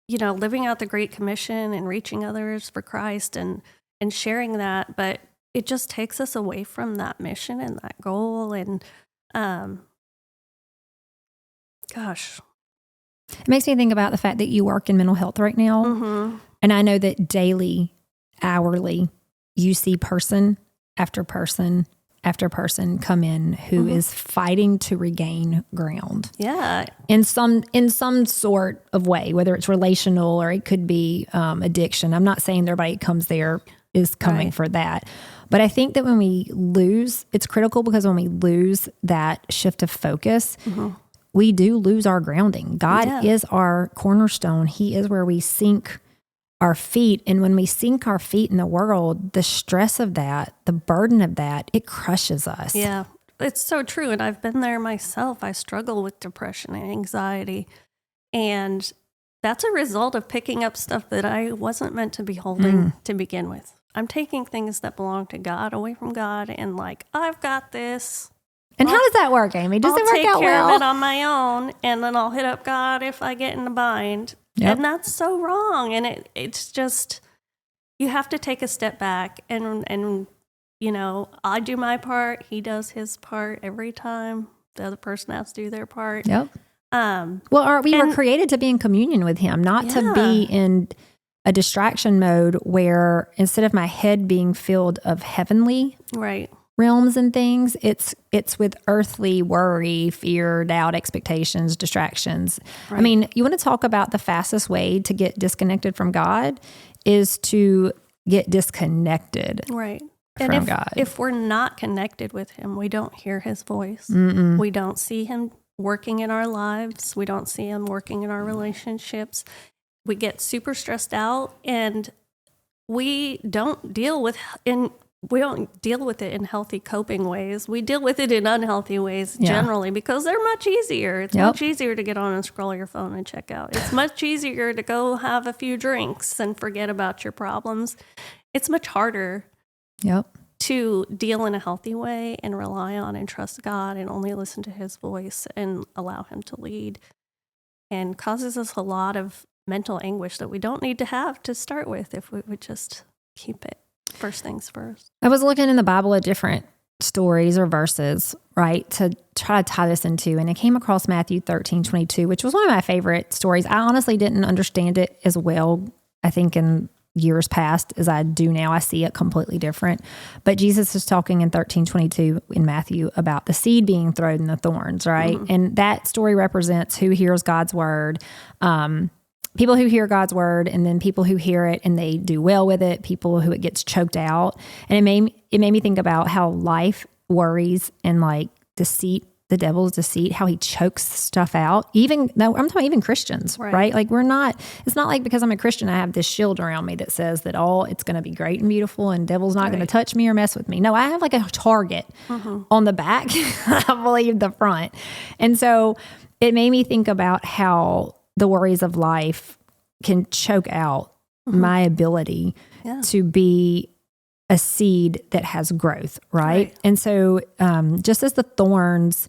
living out the Great Commission and reaching others for Christ and sharing that. But it just takes us away from that mission and that goal. And, it makes me think about the fact that you work in mental health right now. Mm-hmm. And I know that daily, hourly, you see person after person after person come in who mm-hmm. is fighting to regain ground. Yeah. In some sort of way, whether it's relational or it could be addiction. I'm not saying everybody comes there is coming for that. But I think that when we lose, it's critical because when we lose that shift of focus, mm-hmm. we do lose our grounding. God is our cornerstone. He is where we sink our feet. And when we sink our feet in the world, the stress of that, the burden of that, it crushes us. Yeah, it's so true. And I've been there myself. I struggle with depression and anxiety. And that's a result of picking up stuff that I wasn't meant to be holding to begin with. I'm taking things that belong to God away from God and I've got this. And how does that work, Amy? Does it work out well? I'll take care of it on my own, and then I'll hit up God if I get in a bind. Yep. And that's so wrong. And it's just, you have to take a step back and I do my part. He does his part every time. The other person has to do their part. Yep. We were created to be in communion with him, not to be in a distraction mode where instead of my head being filled of heavenly realms and things, it's with earthly worry, fear, doubt, expectations, distractions. Right. I mean, you want to talk about the fastest way to get disconnected from God is to get disconnected from God. If we're not connected with him, we don't hear his voice. Mm-mm. We don't see him working in our lives. We don't see him working in our relationships. We get super stressed out, and we don't deal with it in healthy coping ways. We deal with it in unhealthy ways generally because they're much easier. It's much easier to get on and scroll your phone and check out. It's much easier to go have a few drinks and forget about your problems. It's much harder to deal in a healthy way and rely on and trust God and only listen to his voice and allow him to lead, and causes us a lot of mental anguish that we don't need to have to start with if we would just keep it first things first. I was looking in the Bible at different stories or verses, right, to try to tie this into, and I came across Matthew 13:22, which was one of my favorite stories. I honestly didn't understand it as well, I think, in years past as I do now. I see it completely different. But Jesus is talking in 13:22 in Matthew about the seed being thrown in the thorns, right? Mm-hmm. And that story represents who hears God's word, people who hear God's word, and then people who hear it and they do well with it, people who it gets choked out. And it made me think about how life worries and deceit the devil's deceit, how he chokes stuff out. I'm talking about even Christians, right? Like it's not like because I'm a Christian, I have this shield around me that says that it's going to be great and beautiful and devil's not going to touch me or mess with me. No, I have like a target on the back, I believe the front. And so it made me think about how the worries of life can choke out my ability to be a seed that has growth, right? And so just as the thorns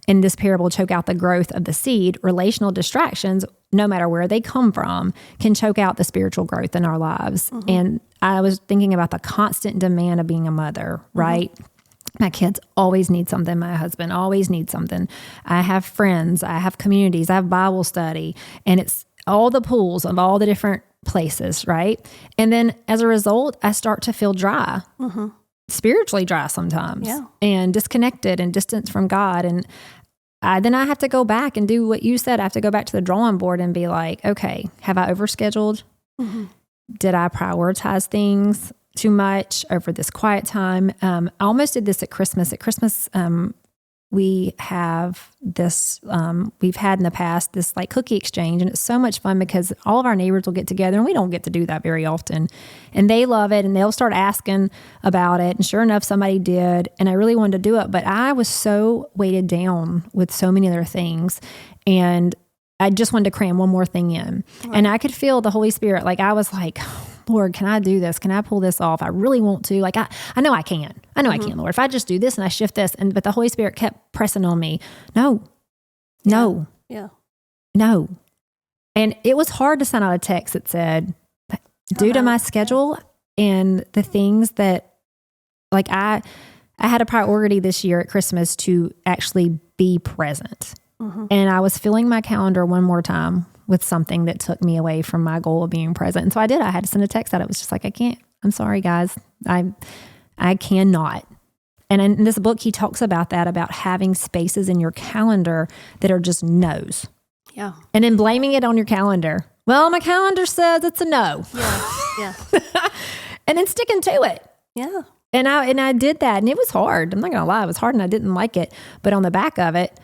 in this parable choke out the growth of the seed, relational distractions, no matter where they come from, can choke out the spiritual growth in our lives. And I was thinking about the constant demand of being a mother, right? My kids always need something. My husband always needs something. I have friends. I have communities. I have Bible study. And it's all the pools of all the different places, right? And then as a result, I start to feel dry, spiritually dry sometimes, and disconnected and distant from God. And then I have to go back and do what you said. I have to go back to the drawing board and be like, okay, have I overscheduled? Did I prioritize things too much over this quiet time? I almost did this at Christmas. At Christmas, we have this, we've had in the past this like cookie exchange, and it's so much fun because all of our neighbors will get together, and we don't get to do that very often, and they love it, and they'll start asking about it. And sure enough, somebody did, and I really wanted to do it, but I was so weighted down with so many other things, and I just wanted to cram one more thing in. And I could feel the Holy Spirit. Like I was like, Lord, can I do this? Can I pull this off? I really want to. Like I know I can. I know I can, Lord. If I just do this and I shift this, but the Holy Spirit kept pressing on me. No. And it was hard to send out a text that said, due to my schedule and the things that, like I had a priority this year at Christmas to actually be present. And I was filling my calendar one more time with something that took me away from my goal of being present. And so I did. I had to send a text out. It was just like, I can't. I'm sorry, guys. I cannot. And in this book, he talks about that, about having spaces in your calendar that are just no's. Yeah. And then blaming it on your calendar. Well, my calendar says it's a no. Yeah. And then sticking to it. Yeah. And I did that, and it was hard. I'm not going to lie. It was hard, and I didn't like it. But on the back of it,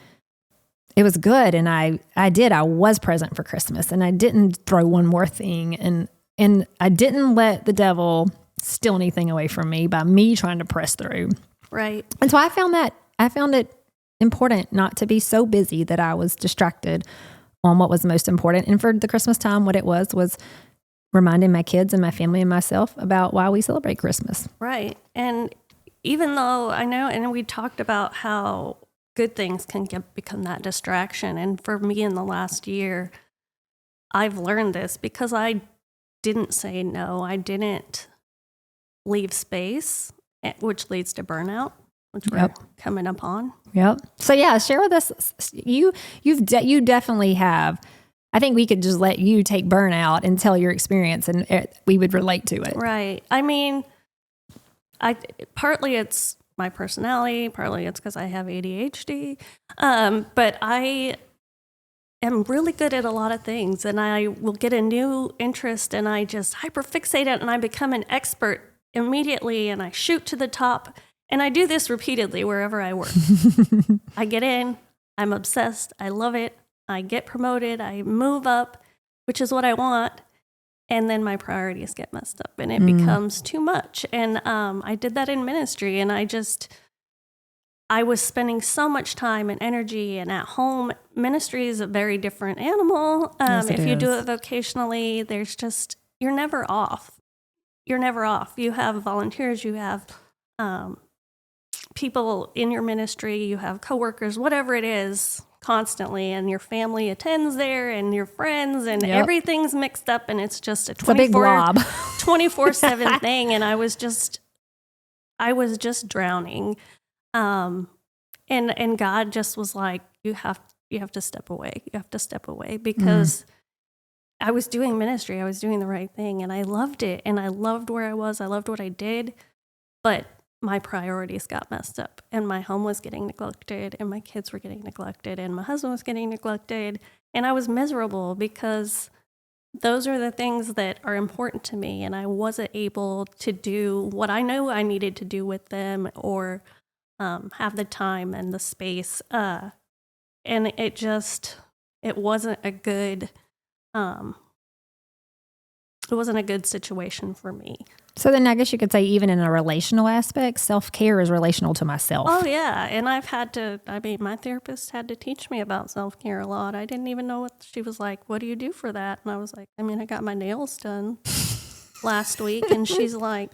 it was good. And I was present for Christmas, and I didn't throw one more thing. And I didn't let the devil steal anything away from me by me trying to press through. Right. And so I found it important not to be so busy that I was distracted on what was most important. And for the Christmas time, what it was reminding my kids and my family and myself about why we celebrate Christmas. Right. And even though I know, and we talked about how good things can become that distraction. And for me in the last year, I've learned this because I didn't say no. I didn't leave space, which leads to burnout, which we're coming up on. Yep. So yeah, share with us. You definitely have. I think we could just let you take burnout and tell your experience, and we would relate to it. Right. I mean, partly it's my personality, partly it's because I have ADHD, but I am really good at a lot of things, and I will get a new interest, and I just hyperfixate it, and I become an expert immediately, and I shoot to the top, and I do this repeatedly wherever I work. I get in, I'm obsessed, I love it, I get promoted, I move up, which is what I want. And then my priorities get messed up, and it becomes too much. And I did that in ministry, and I was spending so much time and energy, and at home. Ministry is a very different animal. Yes, if you is. do it vocationally, you're never off. You're never off. You have volunteers, you have people in your ministry, you have coworkers, whatever it is, constantly, and your family attends there, and your friends, and everything's mixed up, and it's just a 24/7 thing. And I was just drowning, and God just was like, you have to step away. You have to step away, because I was doing ministry, I was doing the right thing, and I loved it, and I loved where I was, I loved what I did, but my priorities got messed up, and my home was getting neglected, and my kids were getting neglected, and my husband was getting neglected, and I was miserable because those are the things that are important to me, and I wasn't able to do what I know I needed to do with them, or have the time and the space. And it wasn't a good, situation for me. So then I guess you could say even in a relational aspect, self-care is relational to myself. Oh, yeah. And my therapist had to teach me about self-care a lot. I didn't even know what she was like, what do you do for that? And I was like, I got my nails done last week. And she's like,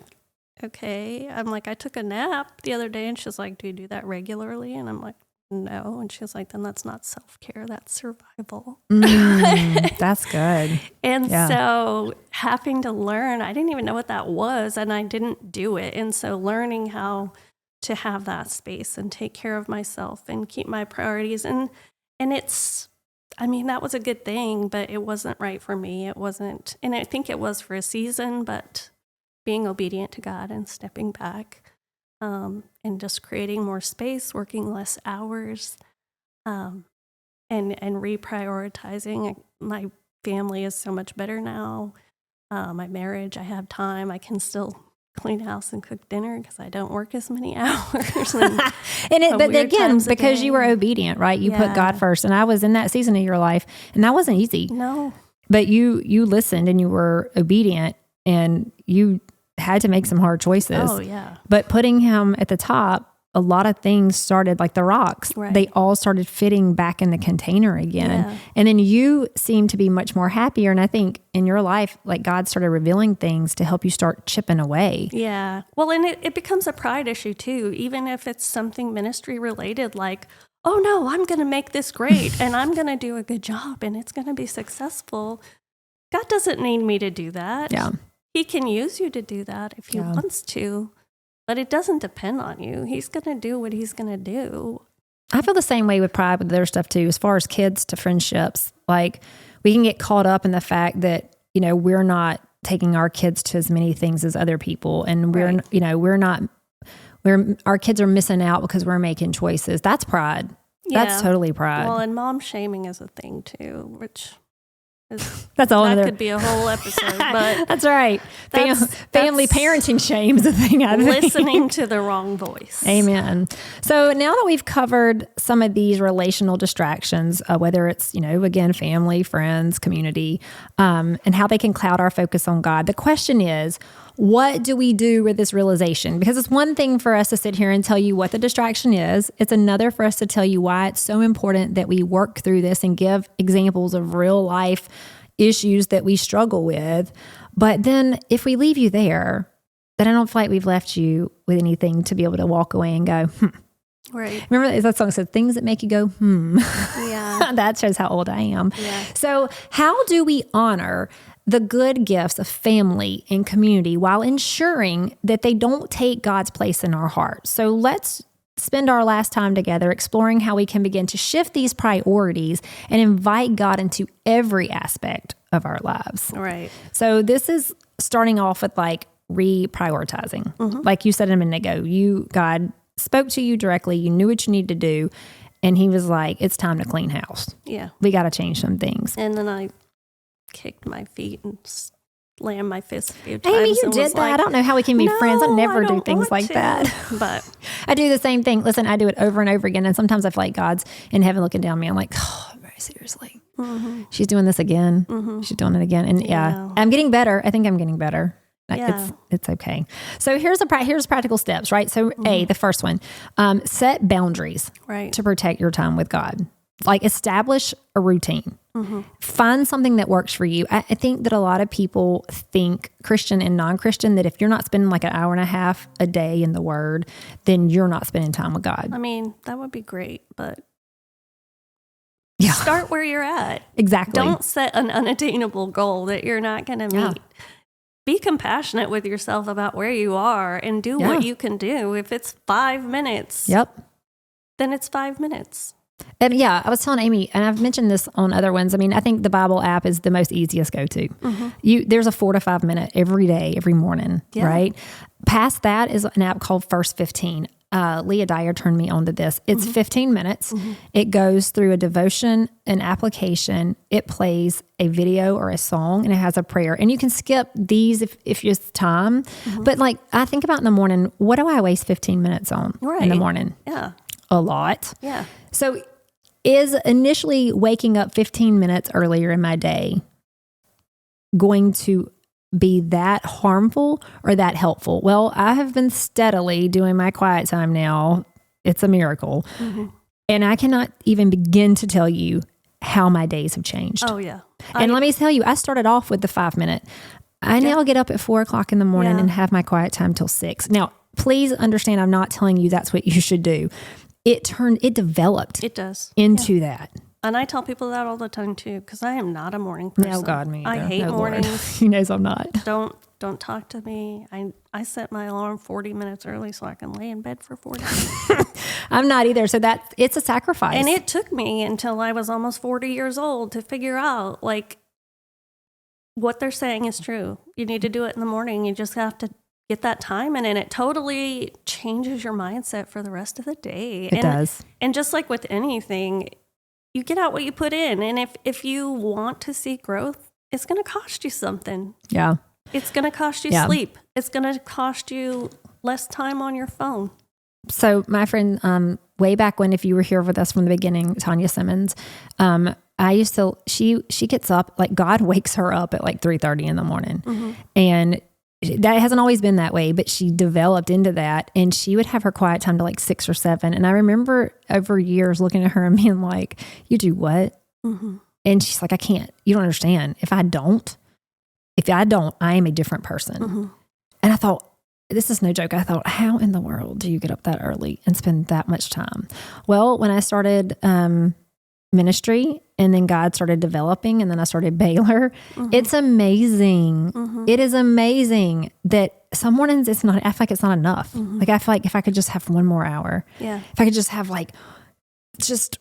okay. I'm like, I took a nap the other day. And she's like, do you do that regularly? And I'm like, no. And she's like, then that's not self-care, that's survival. That's good. And so having to learn, I didn't even know what that was, and I didn't do it. And so learning how to have that space and take care of myself and keep my priorities. And that was a good thing, but it wasn't right for me. It wasn't, and I think it was for a season, but being obedient to God and stepping back, and just creating more space, working less hours, and reprioritizing. My family is so much better now. My marriage, I have time. I can still clean house and cook dinner because I don't work as many hours. But again, because you were obedient, right? You put God first. And I was in that season of your life, and that wasn't easy. No. But you listened and you were obedient, and you had to make some hard choices. Oh, yeah. But putting him at the top, a lot of things started, like the rocks, they all started fitting back in the container again. Yeah. And then you seemed to be much more happier. And I think in your life, like God started revealing things to help you start chipping away. Yeah. Well, and it becomes a pride issue too, even if it's something ministry related, like, oh no, I'm going to make this great and I'm going to do a good job and it's going to be successful. God doesn't need me to do that. Yeah. He can use you to do that if he wants to, but it doesn't depend on you. He's going to do what he's going to do. I feel the same way with pride with their stuff too, as far as kids to friendships. Like we can get caught up in the fact that, we're not taking our kids to as many things as other people. And our kids are missing out because we're making choices. That's pride. Yeah. That's totally pride. Well, and mom shaming is a thing too, which... that could be a whole episode, but that's right. Family parenting shame is a thing. I think. Listening to the wrong voice. Amen. So now that we've covered some of these relational distractions, whether it's again family, friends, community, and how they can cloud our focus on God, the question is, what do we do with this realization? Because it's one thing for us to sit here and tell you what the distraction is. It's another for us to tell you why it's so important that we work through this and give examples of real life issues that we struggle with. But then if we leave you there, then I don't feel like we've left you with anything to be able to walk away and go, Right. Remember that song said, things that make you go, Yeah. That shows how old I am. Yeah. So how do we honor the good gifts of family and community while ensuring that they don't take God's place in our hearts? So let's spend our last time together exploring how we can begin to shift these priorities and invite God into every aspect of our lives. Right. So this is starting off with like reprioritizing. Like you said a minute ago, God spoke to you directly. You knew what you needed to do. And he was like, it's time to clean house. Yeah. We got to change some things. And then I kicked my feet and slammed my fist a few times. Amy, you did that. I don't know how we can be friends. I never do things like that. But I do the same thing. Listen, I do it over and over again. And sometimes I feel like God's in heaven looking down at me. I'm like, oh, very seriously. She's doing this again. She's doing it again. And I'm getting better. I think I'm getting better. Yeah. It's okay. So here's practical steps, right? So the first one, set boundaries to protect your time with God. Like establish a routine. Find something that works for you. I think that a lot of people think, Christian and non-Christian, that if you're not spending like an hour and a half a day in the Word, then you're not spending time with God. I mean, that would be great, but yeah. Start where you're at. Exactly. Don't set an unattainable goal that you're not going to meet. Yeah. Be compassionate with yourself about where you are and do what you can do. If it's 5 minutes, then it's 5 minutes. And I was telling Amy, and I've mentioned this on other ones. I mean, I think the Bible app is the most easiest go-to. There's a 4 to 5 minute every day, every morning, right? Past that is an app called First 15. Leah Dyer turned me on to this. It's 15 minutes. It goes through a devotion, an application. It plays a video or a song, and it has a prayer. And you can skip these if you have time. But like, I think about in the morning, what do I waste 15 minutes on in the morning? Yeah. A lot. Yeah. So is initially waking up 15 minutes earlier in my day going to be that harmful or that helpful? Well, I have been steadily doing my quiet time now. It's a miracle. And I cannot even begin to tell you how my days have changed. Oh, yeah. And let me tell you, I started off with the 5 minute. I now get up at 4 o'clock in the morning and have my quiet time till 6. Now, please understand, I'm not telling you that's what you should do. It developed. It does. Into that. And I tell people that all the time too, because I am not a morning person. No, God, me either. I hate mornings. He knows I'm not. Don't talk to me. I set my alarm 40 minutes early so I can lay in bed for 40 minutes. I'm not either. So it's a sacrifice. And it took me until I was almost 40 years old to figure out like what they're saying is true. You need to do it in the morning. You just have to get that time in, and it totally changes your mindset for the rest of the day. It does. And just like with anything, you get out what you put in. And if you want to see growth, it's going to cost you something. Yeah. It's going to cost you sleep. It's going to cost you less time on your phone. So my friend, way back when, if you were here with us from the beginning, Tanya Simmons, I used to, she gets up, like God wakes her up at like 3:30 in the morning. And that hasn't always been that way, but she developed into that, and she would have her quiet time to like 6 or 7. And I remember over years looking at her and being like, you do what? And she's like, I can't, you don't understand. If I don't, I am a different person. And I thought, this is no joke. I thought, how in the world do you get up that early and spend that much time? Well, when I started ministry, and then God started developing, and then I started Baylor, it's amazing. It is amazing that some mornings I feel like it's not enough. Like, I feel like if I could just have 1 more hour, if I could just have like, just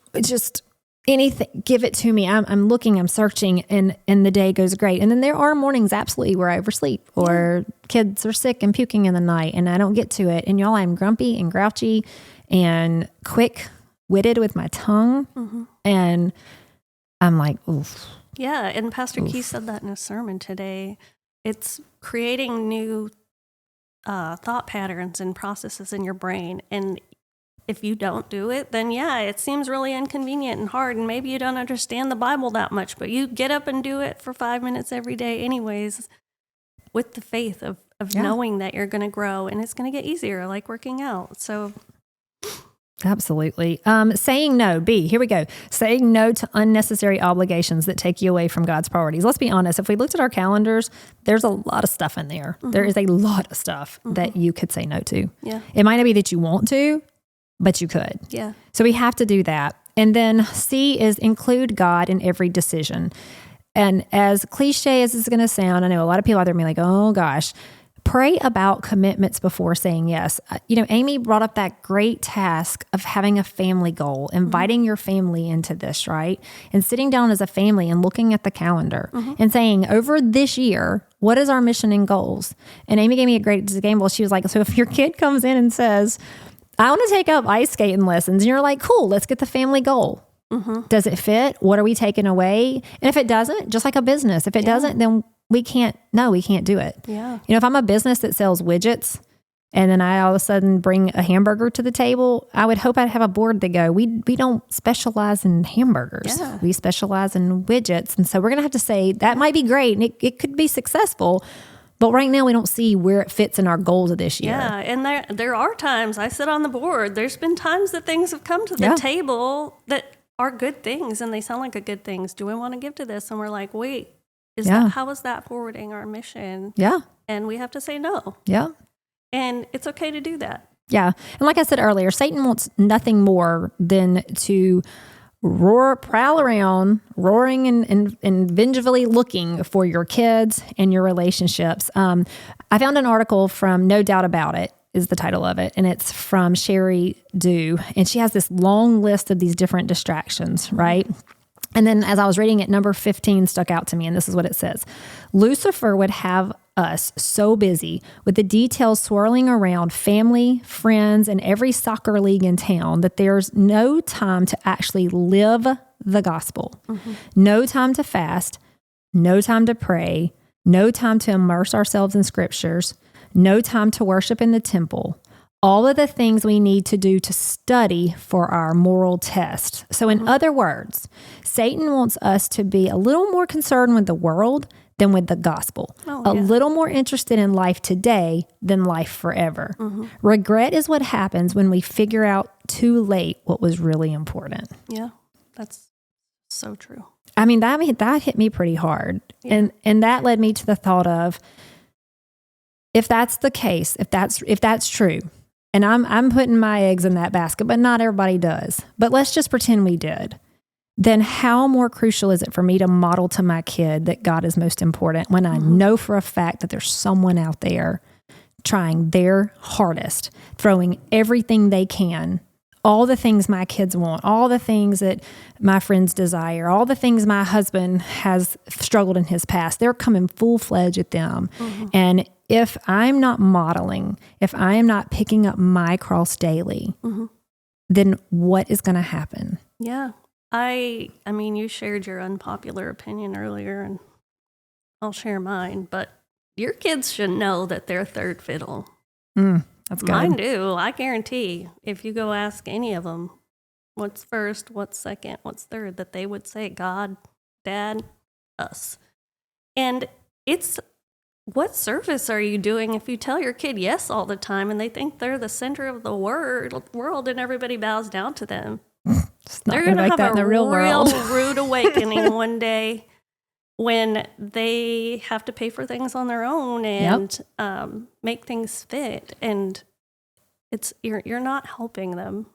anything, give it to me. I'm looking, I'm searching, and the day goes great. And then there are mornings absolutely where I oversleep, or kids are sick and puking in the night and I don't get to it. And y'all, I'm grumpy and grouchy and quick-witted with my tongue. And I'm like, oof. Yeah. And Pastor Keith said that in a sermon today. It's creating new thought patterns and processes in your brain. And if you don't do it, then it seems really inconvenient and hard. And maybe you don't understand the Bible that much, but you get up and do it for 5 minutes every day anyways, with the faith of knowing that you're going to grow and it's going to get easier, like working out. So absolutely. Saying no, B, here we go. Saying no to unnecessary obligations that take you away from God's priorities. Let's be honest. If we looked at our calendars, there's a lot of stuff in there. There is a lot of stuff that you could say no to. Yeah. It might not be that you want to, but you could. Yeah. So we have to do that. And then C is include God in every decision. And as cliche as it's going to sound, I know a lot of people out there may be like, oh gosh, pray about commitments before saying yes. Amy brought up that great task of having a family goal, inviting your family into this, right? And sitting down as a family and looking at the calendar and saying, over this year, what is our mission and goals? And Amy gave me a great example. She was like, so if your kid comes in and says, I want to take up ice skating lessons, and you're like, cool, let's get the family goal. Does it fit? What are we taking away? And if it doesn't, just like a business, if it doesn't, then we can't do it. Yeah. If I'm a business that sells widgets and then I all of a sudden bring a hamburger to the table, I would hope I'd have a board that go, we don't specialize in hamburgers. Yeah. We specialize in widgets. And so we're going to have to say that might be great and it could be successful, but right now we don't see where it fits in our goals of this year. Yeah. And there are times I sit on the board. There's been times that things have come to the table that are good things and they sound like good things. Do we want to give to this? And we're like, wait, how is that forwarding our mission? Yeah. And we have to say no. Yeah. And it's okay to do that. Yeah. And like I said earlier, Satan wants nothing more than to prowl around, roaring and vengefully looking for your kids and your relationships. I found an article from No Doubt About It is the title of it. And it's from Sherry Dew. And she has this long list of these different distractions, right? And then as I was reading it, number 15 stuck out to me. And this is what it says. Lucifer would have us so busy with the details swirling around family, friends, and every soccer league in town that there's no time to actually live the gospel. No time to fast, no time to pray, no time to immerse ourselves in scriptures, no time to worship in the temple. All of the things we need to do to study for our moral test. So in other words, Satan wants us to be a little more concerned with the world than with the gospel. A little more interested in life today than life forever. Regret is what happens when we figure out too late what was really important. Yeah, that's so true. I mean, that hit me pretty hard. Yeah. And that led me to the thought of, if that's the case, if that's true, and I'm putting my eggs in that basket, but not everybody does. But let's just pretend we did. Then how more crucial is it for me to model to my kid that God is most important when I know for a fact that there's someone out there trying their hardest, throwing everything they can, all the things my kids want, all the things that my friends desire, all the things my husband has struggled in his past, they're coming full-fledged at them. And if I'm not modeling, if I am not picking up my cross daily, then what is going to happen? Yeah. I mean, you shared your unpopular opinion earlier, and I'll share mine, but your kids should know that they're third fiddle. That's good. Mine do. I guarantee if you go ask any of them what's first, what's second, what's third, that they would say God, Dad, us. And it's, what service are you doing if you tell your kid yes all the time and they think they're the center of the world and everybody bows down to them? They're going to have a real rude awakening one day when they have to pay for things on their own and make things fit. And you're not helping them.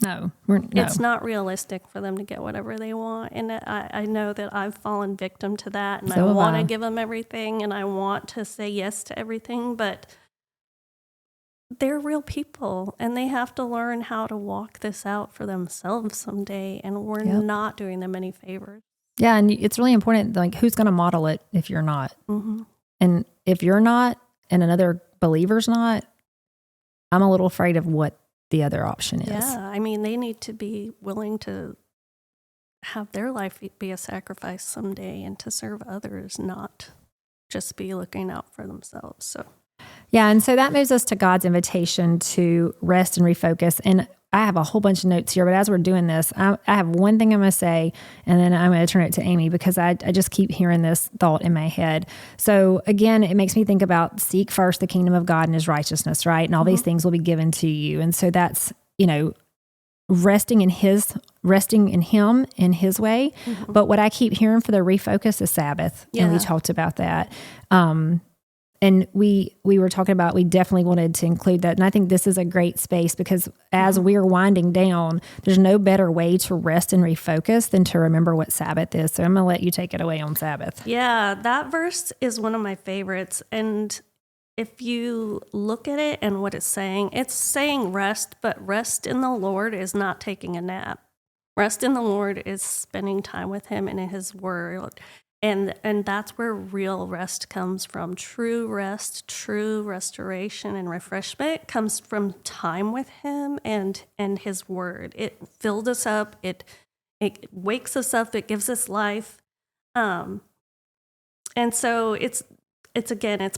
No. It's not realistic for them to get whatever they want. And I know that I've fallen victim to that. And I want to give them everything. And I want to say yes to everything. But they're real people. And they have to learn how to walk this out for themselves someday. And we're not doing them any favors. Yeah. And it's really important, like, who's going to model it if you're not? And if you're not and another believer's not, I'm a little afraid of what the other option is. Yeah, I mean, they need to be willing to have their life be a sacrifice someday and to serve others, not just be looking out for themselves. So, yeah, and so that moves us to God's invitation to rest and refocus. And I have a whole bunch of notes here, but as we're doing this, I have one thing I'm going to say, and then I'm going to turn it to Amy because I just keep hearing this thought in my head. So again, it makes me think about seek first the kingdom of God and his righteousness, right? And all these things will be given to you. And so that's, resting in him in his way. But what I keep hearing for the refocus is Sabbath. Yeah. And we talked about that. And we were talking about, we definitely wanted to include that. And I think this is a great space because as we're winding down, there's no better way to rest and refocus than to remember what Sabbath is. So I'm going to let you take it away on Sabbath. Yeah, that verse is one of my favorites. And if you look at it and what it's saying rest, but rest in the Lord is not taking a nap. Rest in the Lord is spending time with him and in his word. And that's where real rest comes from. True rest, true restoration and refreshment comes from time with him and his word. It fills us up. It wakes us up. It gives us life. And so it's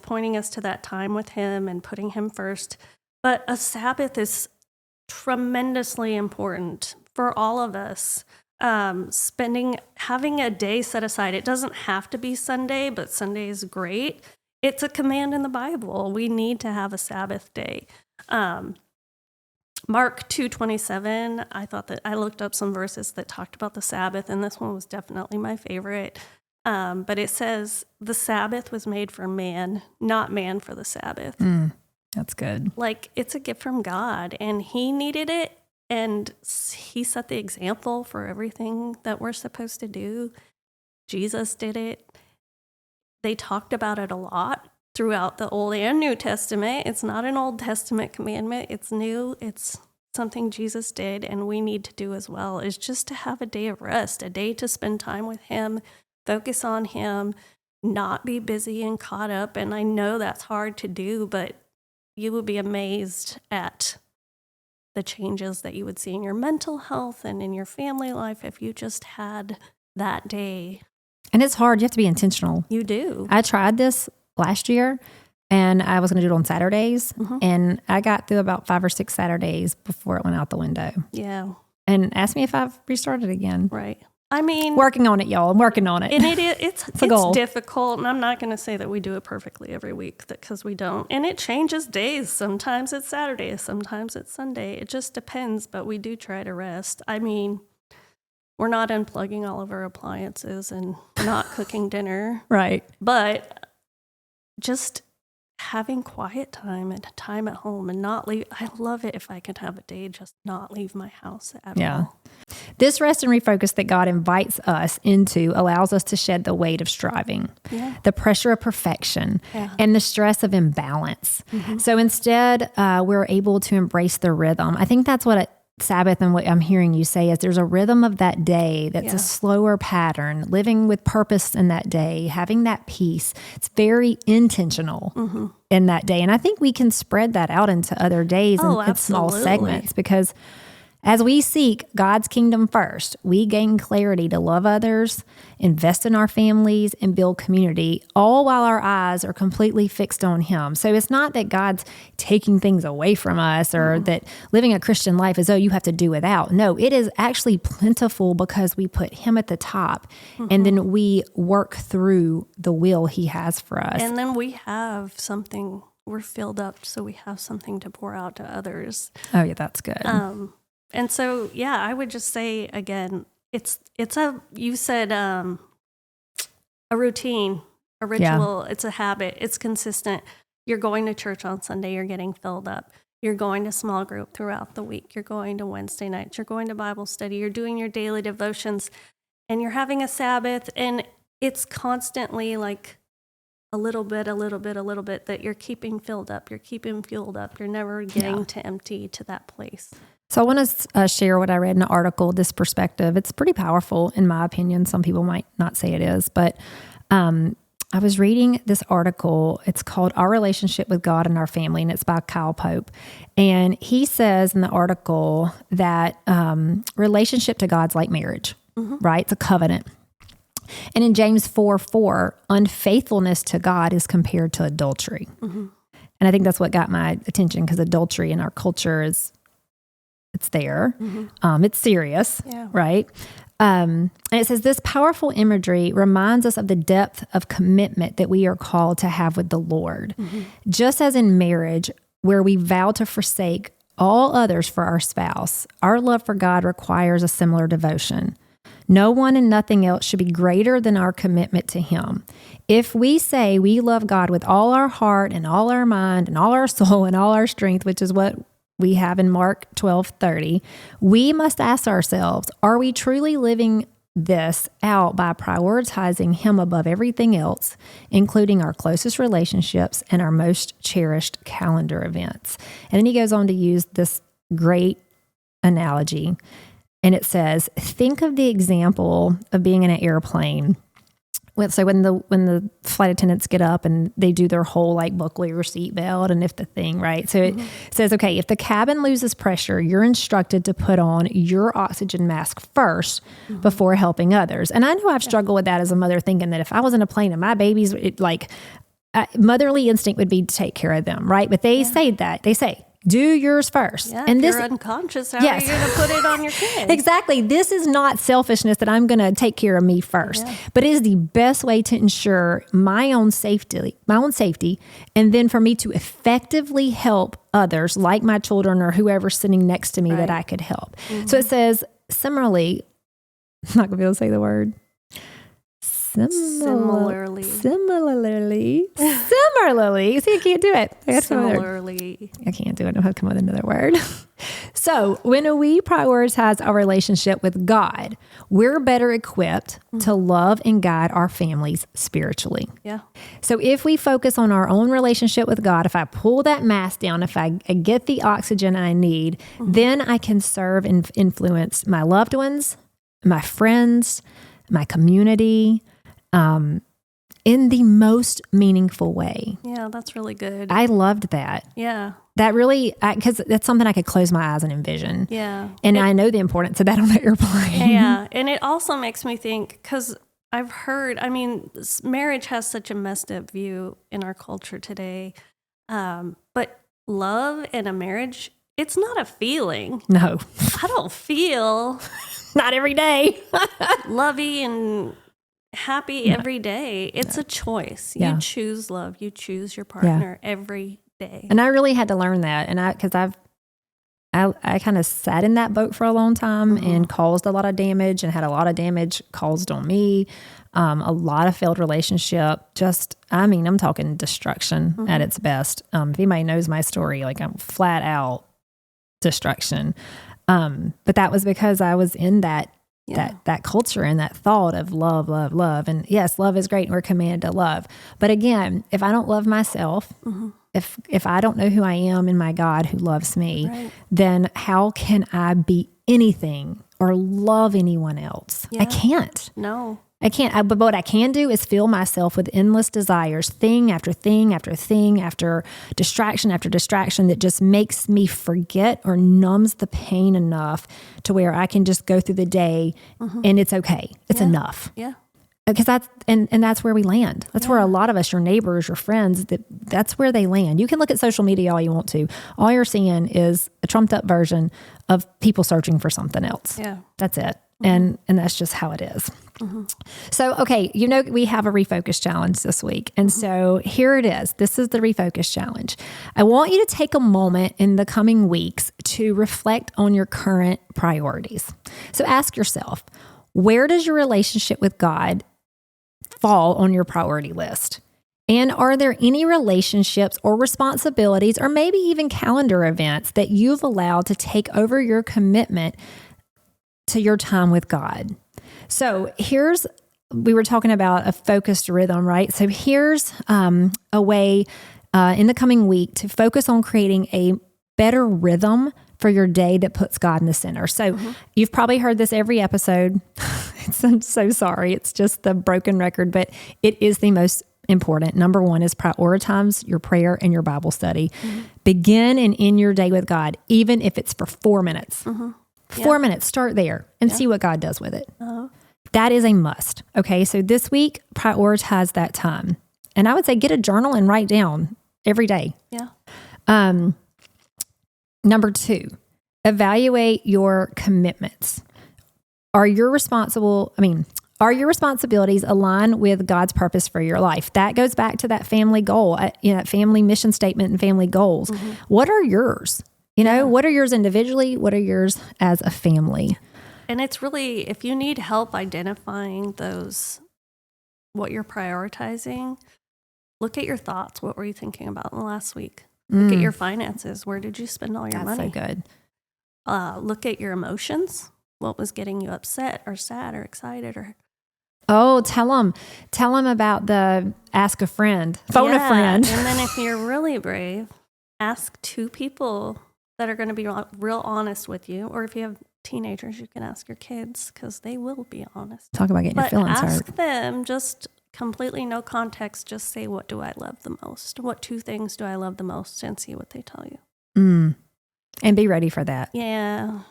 pointing us to that time with him and putting him first. But a Sabbath is tremendously important for all of us. Having a day set aside. It doesn't have to be Sunday, but Sunday is great. It's a command in the Bible. We need to have a Sabbath day. Mark 2:27, I thought that I looked up some verses that talked about the Sabbath, and this one was definitely my favorite. But it says, the Sabbath was made for man, not man for the Sabbath. That's good. Like, it's a gift from God, and he needed it. And he set the example for everything that we're supposed to do. Jesus did it. They talked about it a lot throughout the Old and New Testament. It's not an Old Testament commandment. It's new. It's something Jesus did, and we need to do as well, is just to have a day of rest, a day to spend time with him, focus on him, not be busy and caught up. And I know that's hard to do, but you would be amazed at the changes that you would see in your mental health and in your family life if you just had that day. And it's hard. You have to be intentional. You do. I tried this last year, and I was going to do it on Saturdays, and I got through about 5 or 6 Saturdays before it went out the window. Yeah. And asked me if I've restarted again. Right. I mean, working on it, y'all. I'm working on it. And it's difficult. And I'm not going to say that we do it perfectly every week because we don't. And it changes days. Sometimes it's Saturday. Sometimes it's Sunday. It just depends. But we do try to rest. I mean, we're not unplugging all of our appliances and not cooking dinner. Right. But just having quiet time and time at home and not leave. I love it if I could have a day just not leave my house at all. This rest and refocus that God invites us into allows us to shed the weight of striving, the pressure of perfection, and the stress of imbalance. So instead, we're able to embrace the rhythm. I think that's what Sabbath and what I'm hearing you say is there's a rhythm of that day that's a slower pattern, living with purpose in that day, having that peace. It's very intentional in that day. And I think we can spread that out into other days in small segments, because as we seek God's kingdom first, we gain clarity to love others, invest in our families, and build community, all while our eyes are completely fixed on Him. So it's not that God's taking things away from us or that living a Christian life is, you have to do without. No, it is actually plentiful because we put Him at the top and then we work through the will He has for us. And then we have something, we're filled up, so we have something to pour out to others. Oh, yeah, that's good. And so, I would just say again, you said a routine, a ritual, it's a habit, it's consistent. You're going to church on Sunday, you're getting filled up. You're going to small group throughout the week. You're going to Wednesday nights, you're going to Bible study, you're doing your daily devotions, and you're having a Sabbath, and it's constantly like a little bit that you're keeping filled up, you're keeping fueled up. You're never getting to empty to that place. So I want to share what I read in an article, this perspective. It's pretty powerful, in my opinion. Some people might not say it is, but I was reading this article. It's called Our Relationship with God and Our Family, and it's by Kyle Pope. And he says in the article that relationship to God's like marriage, right? It's a covenant. And in James 4:4, unfaithfulness to God is compared to adultery. And I think that's what got my attention, because adultery in our culture it's there. It's serious, right? And it says this powerful imagery reminds us of the depth of commitment that we are called to have with the Lord. Just as in marriage, where we vow to forsake all others for our spouse, our love for God requires a similar devotion. No one and nothing else should be greater than our commitment to Him. If we say we love God with all our heart and all our mind and all our soul and all our strength, which is what we have in Mark 12:30, we must ask ourselves, are we truly living this out by prioritizing Him above everything else, including our closest relationships and our most cherished calendar events? And then he goes on to use this great analogy. And it says, think of the example of being in an airplane. So when the flight attendants get up and they do their whole buckle your seatbelt and if the thing, right? So it says, okay, if the cabin loses pressure, you're instructed to put on your oxygen mask first before helping others. And I know I've struggled with that as a mother, thinking that if I was in a plane and my babies, motherly instinct would be to take care of them, right? But they say, do yours first. Yeah, and if you're unconscious, how are you going to put it on your kid? Exactly. This is not selfishness that I'm going to take care of me first, but it is the best way to ensure my own safety, and then for me to effectively help others, like my children or whoever's sitting next to me that I could help. So it says, similarly, I'm not going to be able to say the word. Similarly. See, I can't do it. I can't do it. I have to come with another word. So when we prioritize our relationship with God, we're better equipped to love and guide our families spiritually. Yeah. So if we focus on our own relationship with God, if I pull that mask down, if I get the oxygen I need, then I can serve and influence my loved ones, my friends, my community, in the most meaningful way. Yeah, that's really good. I loved that. Yeah. That really, because that's something I could close my eyes and envision. Yeah. And I know the importance of that on the airplane. Yeah. And it also makes me think, because I've heard, marriage has such a messed up view in our culture today. But love in a marriage, it's not a feeling. No. I don't feel Not every day. lovey and happy every day. It's a choice. Yeah. You choose love. You choose your partner every day. And I really had to learn that. And because I kind of sat in that boat for a long time and caused a lot of damage and had a lot of damage caused on me. A lot of failed relationship. I'm talking destruction at its best. If anybody knows my story, like I'm flat out destruction. But that was because I was in that culture and that thought of love, love, love. And yes, love is great and we're commanded to love. But again, if I don't love myself, if I don't know who I am in my God who loves me, then how can I be anything or love anyone else? Yeah. I can't. No. I can't. But what I can do is fill myself with endless desires, thing after thing after thing after distraction that just makes me forget or numbs the pain enough to where I can just go through the day and it's okay. It's enough. Yeah. Because that's where we land. That's where a lot of us, your neighbors, your friends, that's where they land. You can look at social media all you want to. All you're seeing is a trumped up version of people searching for something else. Yeah. That's it. And that's just how it is. So, okay, we have a refocus challenge this week. And so here it is. This is the refocus challenge. I want you to take a moment in the coming weeks to reflect on your current priorities. So ask yourself, where does your relationship with God fall on your priority list? And are there any relationships or responsibilities or maybe even calendar events that you've allowed to take over your commitment to your time with God? So we were talking about a focused rhythm, right? So here's a way in the coming week to focus on creating a better rhythm for your day that puts God in the center. So you've probably heard this every episode. I'm so sorry. It's just the broken record, but it is the most important. Number one is prioritize your prayer and your Bible study. Begin and end your day with God, even if it's for 4 minutes. 4 minutes, start there and see what God does with it. That is a must. Okay, so this week, prioritize that time. And I would say get a journal and write down every day. Yeah. Number two, evaluate your commitments. Are your responsibilities aligned with God's purpose for your life? That goes back to that family goal, that family mission statement and family goals. What are yours? What are yours individually? What are yours as a family? And it's really, if you need help identifying what you're prioritizing, look at your thoughts. What were you thinking about in the last week? Look at your finances. Where did you spend all your money? That's so good. Look at your emotions. What was getting you upset or sad or excited or... Oh, tell them about the ask a friend, phone a friend. And then if you're really brave, ask 2 people that are going to be real honest with you. Or if you have teenagers, you can ask your kids because they will be honest. Talk about getting your feelings hurt. Ask them, just completely no context. Just say, what do I love the most? What 2 things do I love the most? And see what they tell you. And be ready for that. Yeah.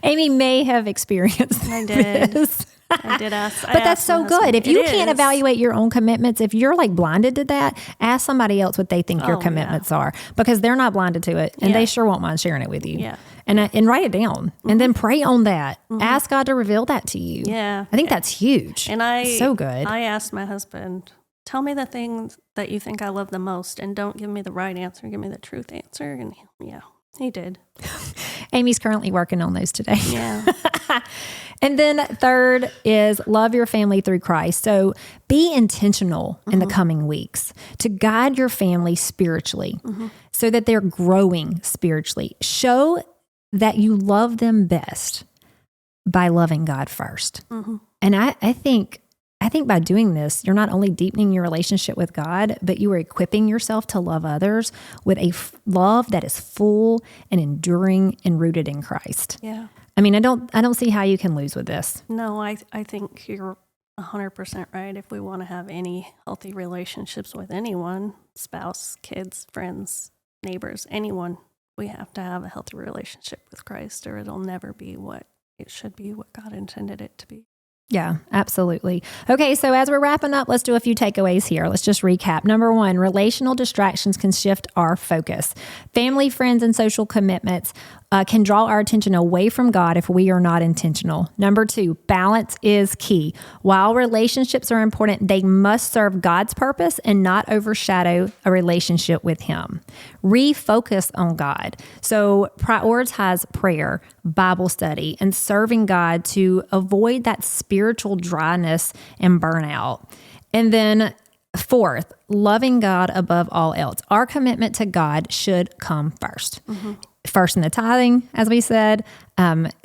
Amy may have experienced this. I did ask. But that's so good. If you can't evaluate your own commitments, if you're like blinded to that, ask somebody else what they think your commitments are, because they're not blinded to it and they sure won't mind sharing it with you. Yeah. And write it down and then pray on that. Ask God to reveal that to you. Yeah. I think that's huge. And so good. I asked my husband, tell me the things that you think I love the most and don't give me the right answer. Give me the truth answer. And he did. Amy's currently working on those today. Yeah. And then third is love your family through Christ. So be intentional in the coming weeks to guide your family spiritually so that they're growing spiritually. Show that you love them best by loving God first. And I think by doing this, you're not only deepening your relationship with God, but you are equipping yourself to love others with a love that is full and enduring and rooted in Christ. Yeah. I mean, I don't see how you can lose with this. No, I think you're 100% right. If we want to have any healthy relationships with anyone, spouse, kids, friends, neighbors, anyone, we have to have a healthy relationship with Christ, or it'll never be what it should be, what God intended it to be. Yeah, absolutely. Okay, so as we're wrapping up, let's do a few takeaways here. Let's just recap. Number one, relational distractions can shift our focus. Family, friends, and social commitments can draw our attention away from God if we are not intentional. Number two, balance is key. While relationships are important, they must serve God's purpose and not overshadow a relationship with Him. Refocus on God. So prioritize prayer, Bible study, and serving God to avoid that spiritual dryness and burnout. And then fourth, loving God above all else. Our commitment to God should come first. Mm-hmm. First in the tithing, as we said,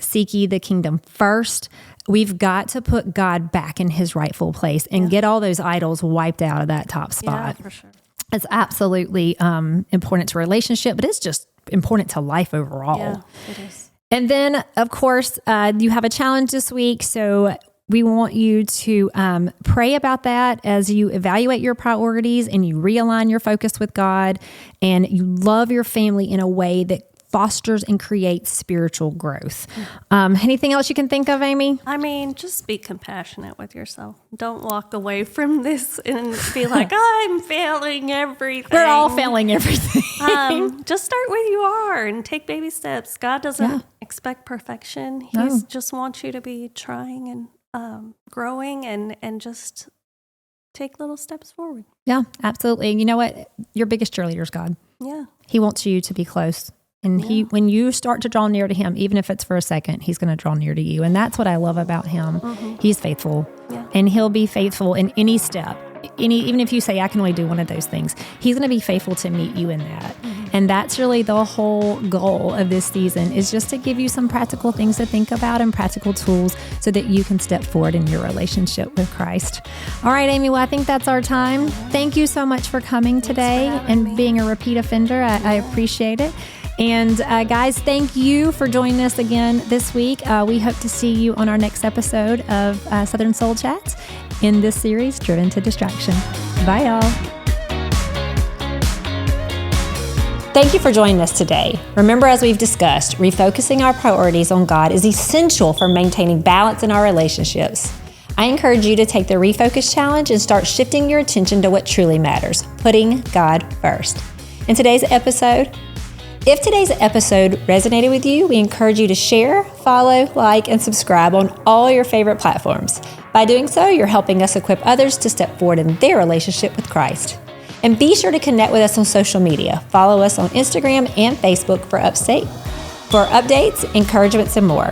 seek ye the kingdom first. We've got to put God back in His rightful place and get all those idols wiped out of that top spot. Yeah, for sure. It's absolutely important to relationship, but it's just important to life overall. Yeah, it is. And then, of course, you have a challenge this week. So we want you to pray about that as you evaluate your priorities and you realign your focus with God and you love your family in a way that fosters and creates spiritual growth. Anything else you can think of, Amy? I mean, just be compassionate with yourself. Don't walk away from this and be like, I'm failing everything. We're all failing everything. Just start where you are and take baby steps. God doesn't expect perfection. He just wants you to be trying and growing and just take little steps forward. Yeah, absolutely. And you know what? Your biggest cheerleader is God. Yeah. He wants you to be close. And when you start to draw near to Him, even if it's for a second, He's going to draw near to you. And that's what I love about Him. Mm-hmm. He's faithful. Yeah. And He'll be faithful in any step. Even if you say, I can only do one of those things, He's going to be faithful to meet you in that. Mm-hmm. And that's really the whole goal of this season, is just to give you some practical things to think about and practical tools so that you can step forward in your relationship with Christ. All right, Amy, well, I think that's our time. Thank you so much for coming today and being a repeat offender. I appreciate it. And guys, thank you for joining us again this week. We hope to see you on our next episode of Southern Soul Chats in this series, Driven to Distraction. Bye, y'all. Thank you for joining us today. Remember, as we've discussed, refocusing our priorities on God is essential for maintaining balance in our relationships. I encourage you to take the Refocus Challenge and start shifting your attention to what truly matters, putting God first. In today's episode, if today's episode resonated with you, we encourage you to share, follow, like, and subscribe on all your favorite platforms. By doing so, you're helping us equip others to step forward in their relationship with Christ. And be sure to connect with us on social media. Follow us on Instagram and Facebook for updates, encouragements, and more.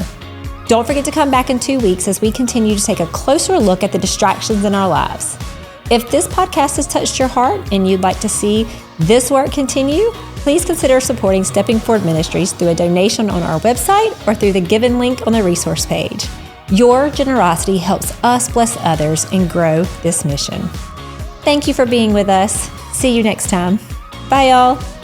Don't forget to come back in 2 weeks as we continue to take a closer look at the distractions in our lives. If this podcast has touched your heart and you'd like to see this work continue, please consider supporting Stepping Forward Ministries through a donation on our website or through the given link on the resource page. Your generosity helps us bless others and grow this mission. Thank you for being with us. See you next time. Bye, y'all.